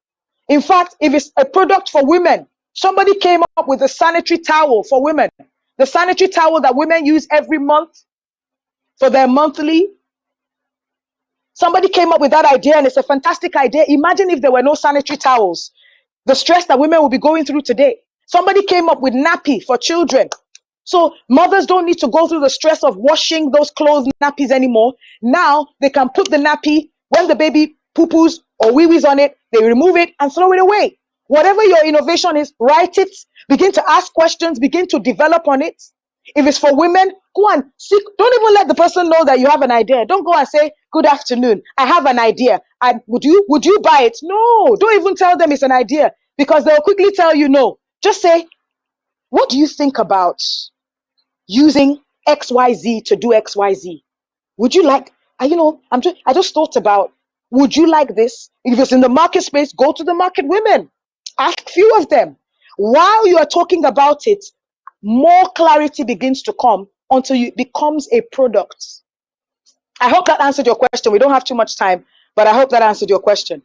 In fact, if it's a product for women, somebody came up with a sanitary towel for women. The sanitary towel that women use every month for their monthly. Somebody came up with that idea and it's a fantastic idea. Imagine if there were no sanitary towels, the stress that women will be going through today. Somebody came up with nappy for children. So mothers don't need to go through the stress of washing those clothes nappies anymore. Now they can put the nappy when the baby poo-poos or wee-wees on it, they remove it and throw it away. Whatever your innovation is, write it, begin to ask questions, begin to develop on it. If it's for women, go and seek. Don't even let the person know that you have an idea. Don't go and say, good afternoon, I have an idea. Would you buy it? No, don't even tell them it's an idea because they'll quickly tell you no. Just say, what do you think about using XYZ to do XYZ? Would you like, I just thought about, would you like this? If it's in the market space, go to the market women. Ask few of them. While you are talking about it, more clarity begins to come until it becomes a product. I hope that answered your question. We don't have too much time, but I hope that answered your question.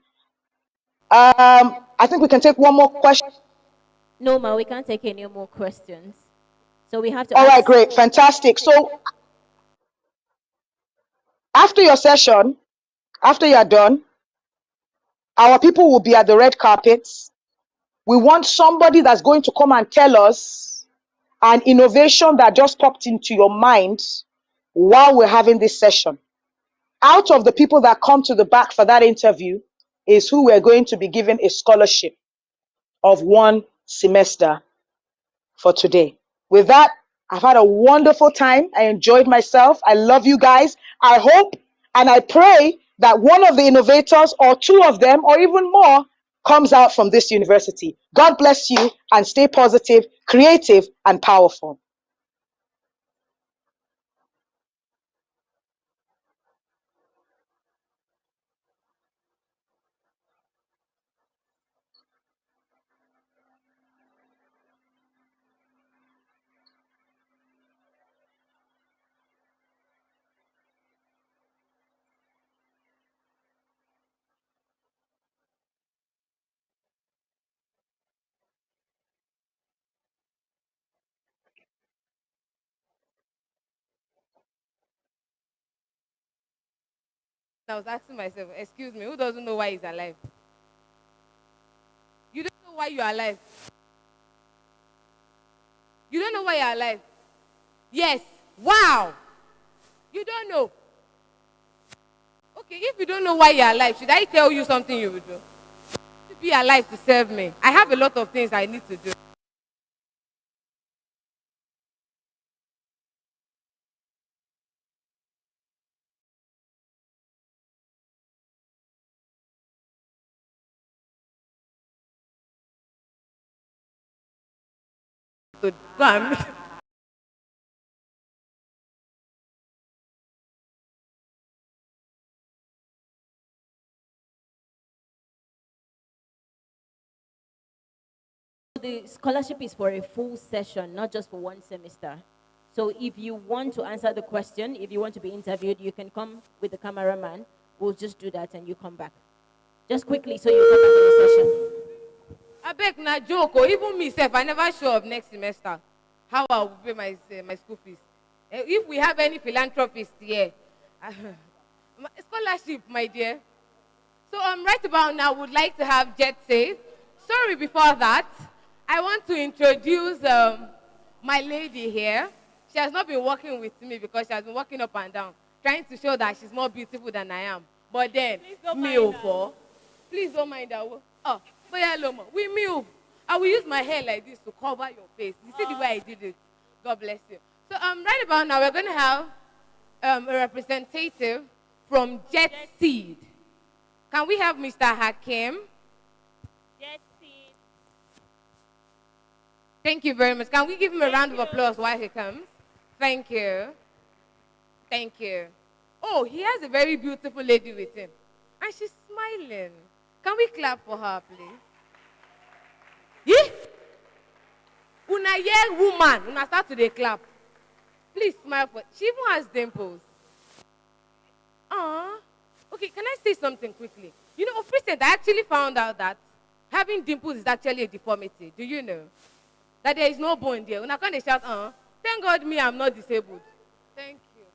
I think we can take one more question.
No, ma, we can't take any more questions. So we have to
All
ask.
right, great, fantastic. So after your session, after you're done, our people will be at the red carpets. We want somebody that's going to come and tell us an innovation that just popped into your mind while we're having this session. Out of the people that come to the back for that interview is who we're going to be giving a scholarship of 1 semester for today. With that, I've had a wonderful time. I enjoyed myself. I love you guys. I hope and I pray that one of the innovators or two of them or even more comes out from this university. God bless you and stay positive, creative, and powerful.
I was asking myself, excuse me, who doesn't know why he's alive? You don't know why you're alive. You don't know why you're alive. Yes. Wow. You don't know. Okay, if you don't know why you're alive, should I tell you something you will do? To be alive to serve me. I have a lot of things I need to do. To go and
The scholarship is for a full session, not just for 1 semester. So if you want to answer the question, if you want to be interviewed, you can come with the cameraman. We'll just do that and you come back. Just quickly so you come back in the session.
I beg na joke or even myself, I never show up next semester. How I will pay my school fees. If we have any philanthropists here, scholarship, my dear. So right about now, would like to have Jet say. Sorry, before that, I want to introduce my lady here. She has not been working with me because she has been walking up and down, trying to show that she's more beautiful than I am. But then, please don't mind her. Oh, but yeah, Loma, we move. I will use my hair like this to cover your face. You see the way I did it? God bless you. So right about now, we're going to have a representative from Jet Seed. Can we have Mr. Hakim?
Jet
Thank you very much. Can we give him a round of applause while he comes? Thank you. Thank you. Oh, he has a very beautiful lady with him. And she's smiling. Can we clap for her, please? Yeah? Una young woman. Una start to the clap. Please smile for. She even has dimples. Ah. Okay, can I say something quickly? You know, of recent, I actually found out that having dimples is actually a deformity. Do you know? That there is no bone there. When I can't shout, thank God me, I'm not disabled. Thank you.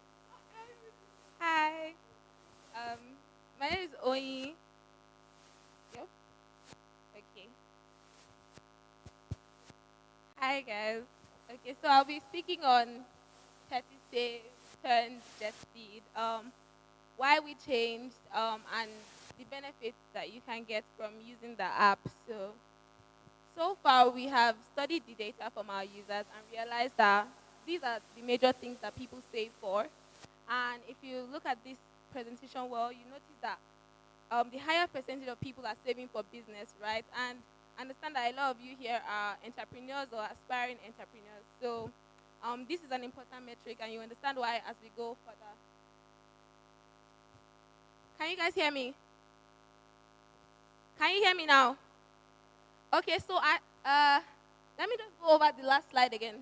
Hi. My name is Oyi. Yep. Okay. Hi guys. Okay, so I'll be speaking on 30 Save Turns Jet Speed. Why we changed and the benefits that you can get from using the app. So far we have studied the data from our users and realized that these are the major things that people save for. And if you look at this presentation well, you notice that the higher percentage of people are saving for business, right? And understand that a lot of you here are entrepreneurs or aspiring entrepreneurs. So this is an important metric, and you understand why as we go further. Can you guys hear me? Can you hear me now? Okay, so let me just go over the last slide again.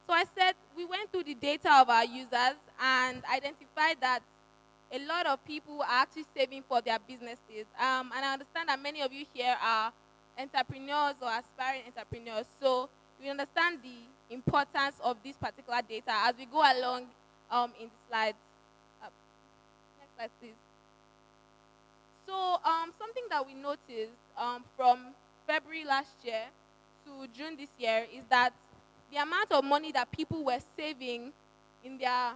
So I said we went through the data of our users and identified that a lot of people are actually saving for their businesses. And I understand that many of you here are entrepreneurs or aspiring entrepreneurs. So we understand the importance of this particular data as we go along in the slides. Next slide, please. So something that we noticed from February last year to June this year is that the amount of money that people were saving in their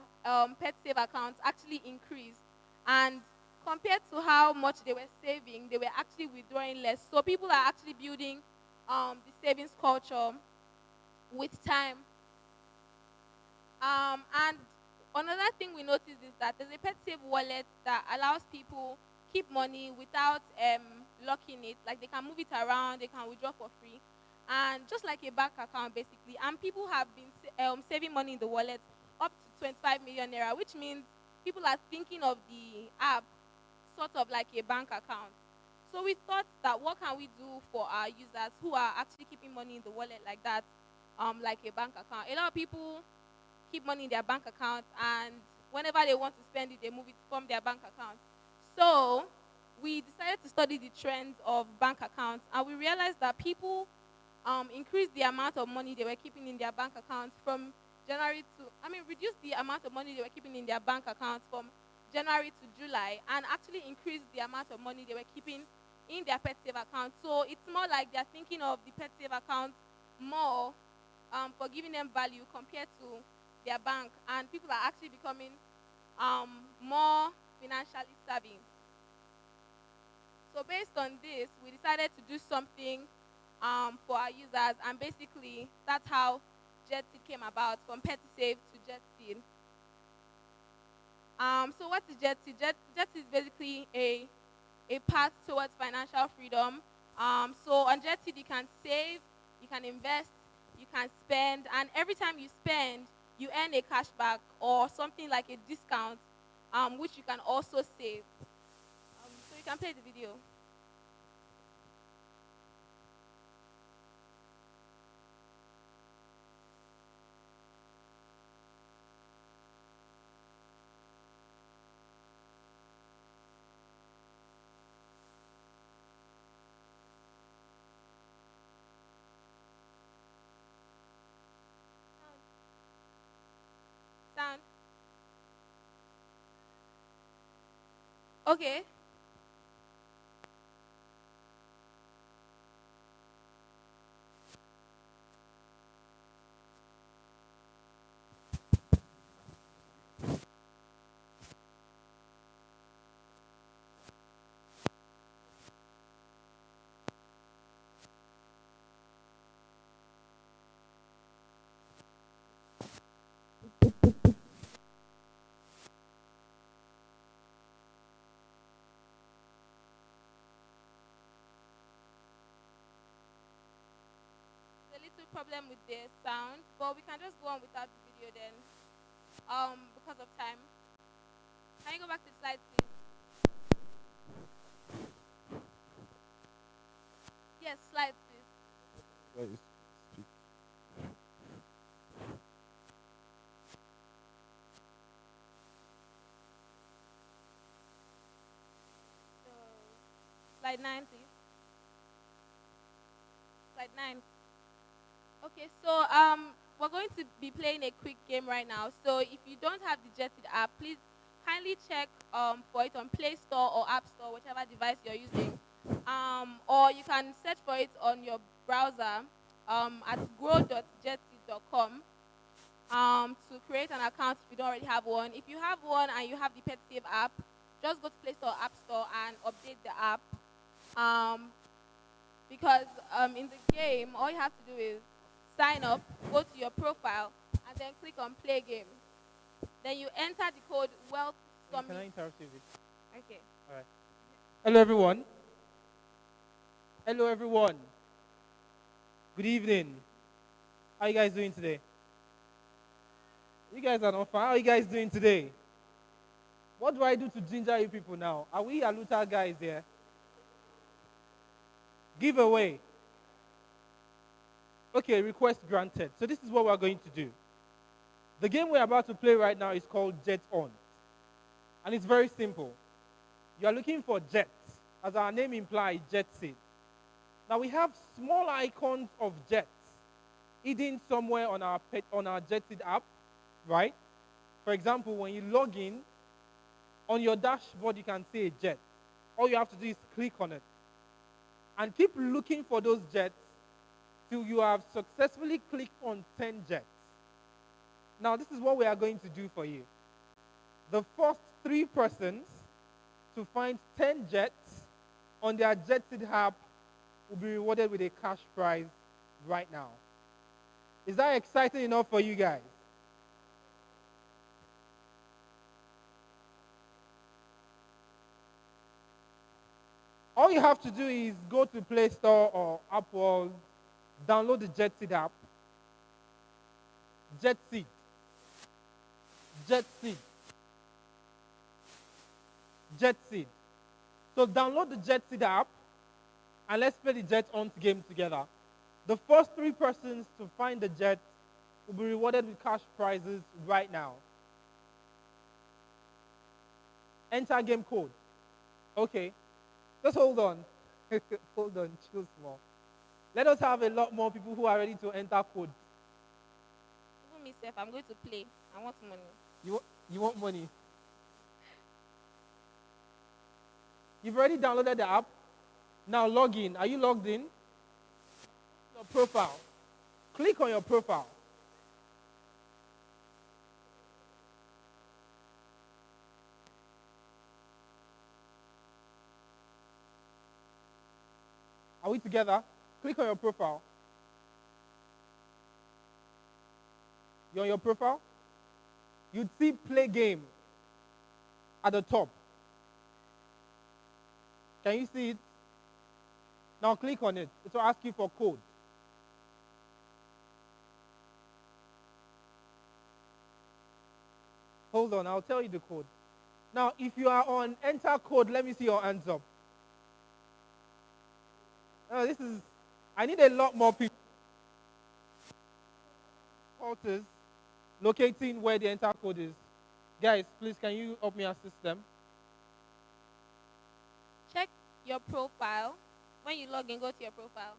pet save accounts actually increased. And compared to how much they were saving, they were actually withdrawing less. So people are actually building the savings culture with time. And another thing we noticed is that there's a pet save wallet that allows people keep money without locking it. Like they can move it around, they can withdraw for free, and just like a bank account basically. And people have been saving money in the wallet up to 25 million naira, which means people are thinking of the app sort of like a bank account. So we thought that what can we do for our users who are actually keeping money in the wallet like that, like a bank account. A lot of people keep money in their bank account, and whenever they want to spend it, they move it from their bank account. So we decided to study the trends of bank accounts, and we realized that people increased the amount of money they were keeping in their bank accounts from reduced the amount of money they were keeping in their bank accounts from January to July, and actually increased the amount of money they were keeping in their pet save account. So it's more like they're thinking of the pet save account more for giving them value compared to their bank, and people are actually becoming more financially savvy. So based on this, we decided to do something for our users, and basically that's how JetSeed came about, from Petty Save to JetSeed. So what is JetSeed? JetSeed is basically a path towards financial freedom. So on JetSeed you can save, you can invest, you can spend, and every time you spend, you earn a cashback or something like a discount, which you can also save. So you can play the video. Sound. Okay. A little problem with the sound, but we can just go on without the video then, because of time. Can you go back to the slide, please? Yes, slide, please. So, slide 9, please. Slide 9. Okay, so we're going to be playing a quick game right now. So if you don't have the JetSeed app, please kindly check for it on Play Store or App Store, whichever device you're using. Or you can search for it on your browser at grow.jetseed.com to create an account if you don't already have one. If you have one and you have the Pet Save app, just go to Play Store or App Store and update the app. Because in the game, all you have to do is sign up, go to your profile, and then click on Play Game. Then you enter the code Wealth Summit.
Can I interrupt you with?
Okay.
All right. Hello, everyone. Hello, everyone. Good evening. How you guys doing today? You guys are not fine. How are you guys doing today? What do I do to ginger you people now? Are we Aluta guys here? Giveaway. Okay, request granted. So this is what we're going to do. The game we're about to play right now is called Jet On. And it's very simple. You are looking for jets, as our name implies, jet seed. Now we have small icons of jets hidden somewhere on our JetSeed app, right? For example, when you log in, on your dashboard you can see a jet. All you have to do is click on it. And keep looking for those jets
till you have successfully clicked on 10 jets. Now, this is what we are going to do for you. The first 3 persons to find 10 jets on their Jetseed app will be rewarded with a cash prize right now. Is that exciting enough for you guys? All you have to do is go to Play Store or Apple, download the Jetseed app. Jetseed. Jetseed. Jetseed. So download the Jetseed app and let's play the Jet Hunt game together. The first 3 persons to find the jet will be rewarded with cash prizes right now. Enter game code. Okay. Just hold on. Hold on, chill small. Let us have a lot more people who are ready to enter code.
Even myself, I'm going to play. I want money.
You want money? You've already downloaded the app. Now log in. Are you logged in? Your profile. Click on your profile. Are we together? Click on your profile. You're on your profile? You'd see play game at the top. Can you see it? Now click on it. It will ask you for code. Hold on, I'll tell you the code. Now, if you are on enter code, let me see your hands up. I need a lot more people. Porters locating where the enter code is. Guys, please, can you help me assist them?
Check your profile. When you log in, go to your profile.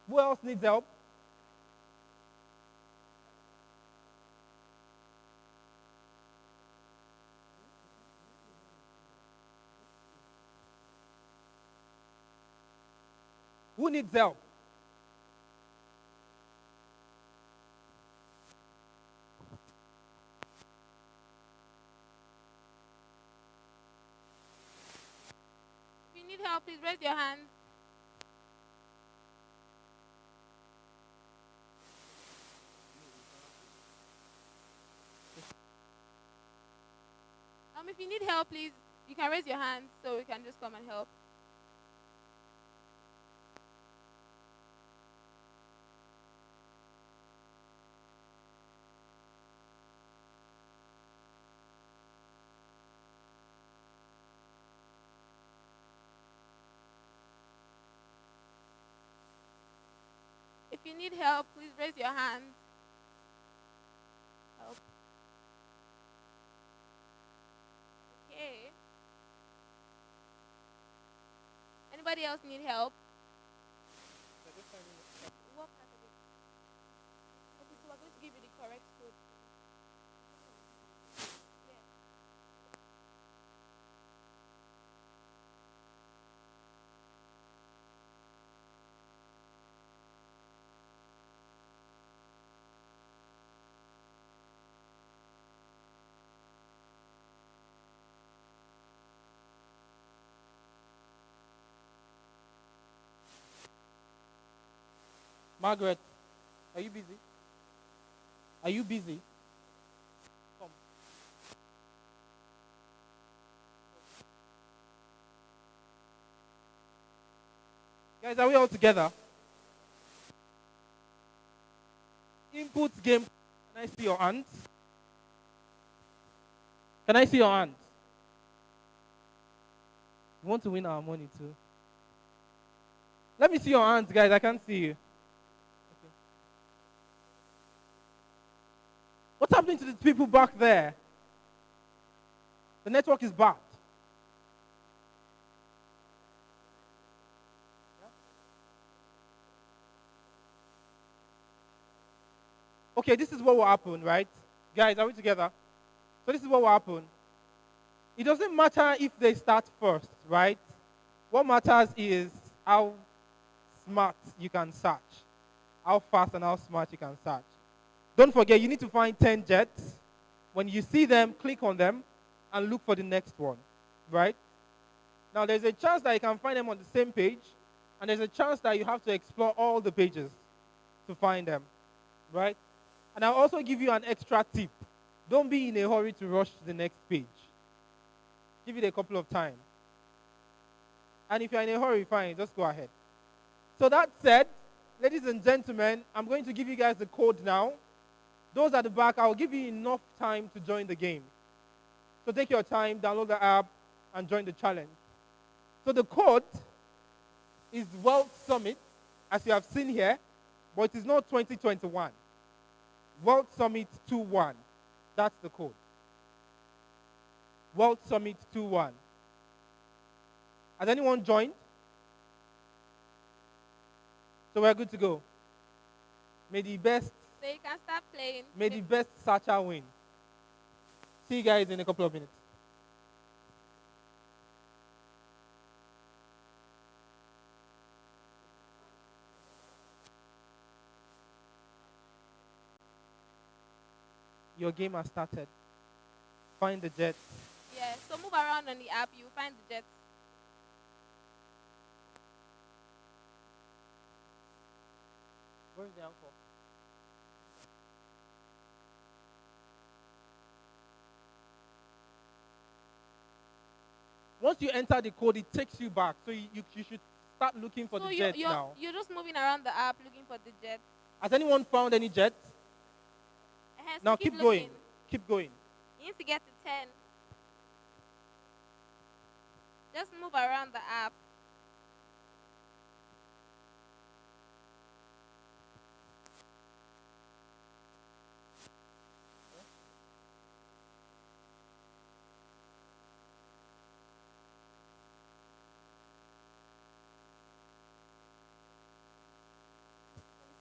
Who else needs help? Who needs help?
If you need help, please raise your hand. If you need help, please, you can raise your hand so we can just come and help. If you need help, please raise your hand. Help. Okay. Anybody else need help? What part of it? Okay, so we're going to give you the correct code. Yeah.
Margaret, are you busy? Are you busy? Come. Guys, are we all together? Input game. Can I see your hands? Can I see your hands? You want to win our money too? Let me see your hands, guys. I can't see you. What's happening to the people back there? The network is bad. Okay, this is what will happen, right? Guys, are we together? So this is what will happen. It doesn't matter if they start first, right? What matters is how smart you can search, how fast and how smart you can search. Don't forget, you need to find 10 jets. When you see them, click on them and look for the next one, right? Now, there's a chance that you can find them on the same page, and there's a chance that you have to explore all the pages to find them, right? And I'll also give you an extra tip. Don't be in a hurry to rush to the next page. Give it a couple of times. And if you're in a hurry, fine, just go ahead. So that said, ladies and gentlemen, I'm going to give you guys the code now. Those at the back, I'll give you enough time to join the game. So take your time, download the app, and join the challenge. So the code is World Summit, as you have seen here, but it is not 2021. World Summit 21. That's the code. World Summit 21. Has anyone joined? So we're good to go. May the best
So you can start playing.
May the best searcher win. See you guys in a couple of minutes. Your game has started. Find the jet.
Yeah, so move around on the app, you'll find the jets.
Where's the anchor? Once you enter the code, it takes you back. So you should start looking for
So
the jets now.
you're just moving around the app looking for the jets.
Has anyone found any jets?
So
Now keep going.
looking.
Keep going.
You need to get to 10. Just move around the app.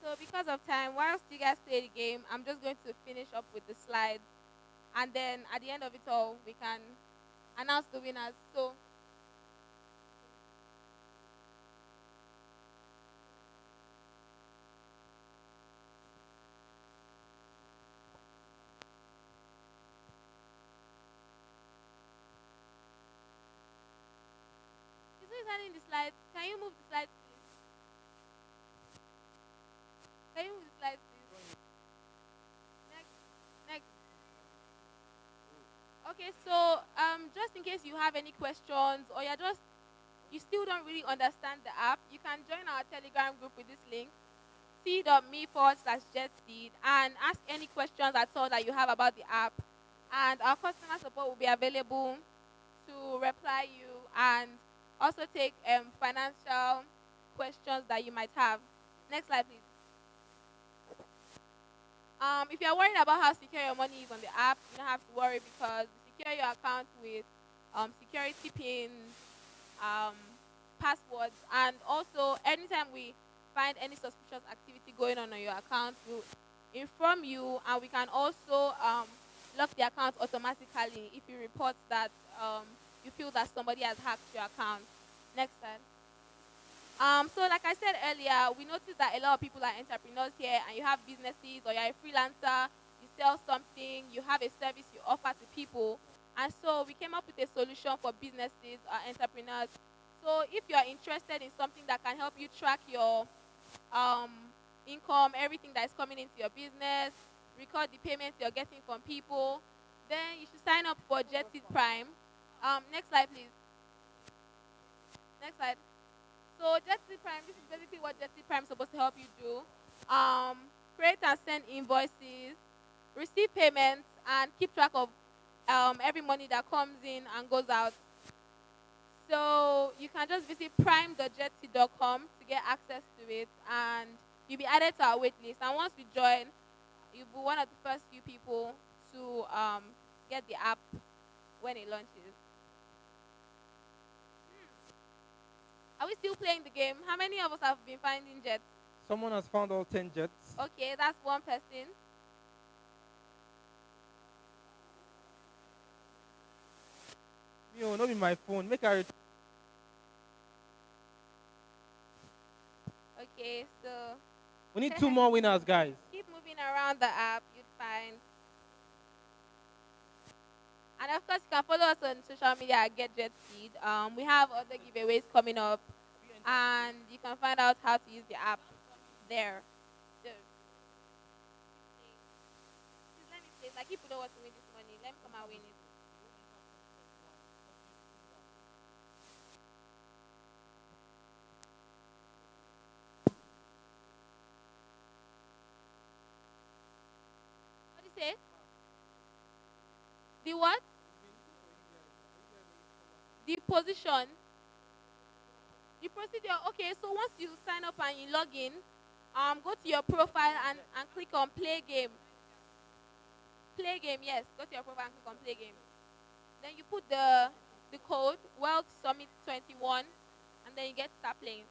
So because of time, whilst you guys play the game, I'm just going to finish up with the slides. And then at the end of it all, we can announce the winners. So is who is handling the slides? Can you move the slides, please? Can you move the slides, please? Next. Next. Okay, so just in case you have any questions or you still don't really understand the app, you can join our Telegram group with this link, t.me/jetseed, and ask any questions at all that you have about the app. And our customer support will be available to reply you and also take financial questions that you might have. Next slide, please. If you're worried about how secure your money is on the app, you don't have to worry because we secure your account with security pins, passwords, and also anytime we find any suspicious activity going on your account, we'll inform you, and we can also lock the account automatically if you report that you feel that somebody has hacked your account. Next slide. So like I said earlier, we noticed that a lot of people are entrepreneurs here, and you have businesses or you're a freelancer, you sell something, you have a service you offer to people. And so we came up with a solution for businesses or entrepreneurs. So if you're interested in something that can help you track your income, everything that is coming into your business, record the payments you're getting from people, then you should sign up for JetSeed Prime. Next slide, please. Next slide. So JetSeed Prime, this is basically what JetSeed Prime is supposed to help you do. Create and send invoices, receive payments, and keep track of every money that comes in and goes out. So you can just visit prime.jetseed.com to get access to it, and you'll be added to our wait list. And once you join, you'll be one of the first few people to get the app when it launches. Are we still playing the game? How many of us have been finding jets?
Someone has found all 10 jets.
Okay, that's one person.
Not be my phone. Make her.
Okay, so
We need two more winners, guys.
keep moving around the app, you'd find. And of course, you can follow us on social media at GetJetSpeed. We have other giveaways coming up, and you can find out how to use the app there. So, please let me play. Like, people know what to win this money. Let me come and win it. What do you say? The what? The position. The procedure. Okay, so once you sign up and you log in, go to your profile and click on play game. Play game, yes. Go to your profile and click on play game. Then you put the code World Summit 21, and then you get to start playing.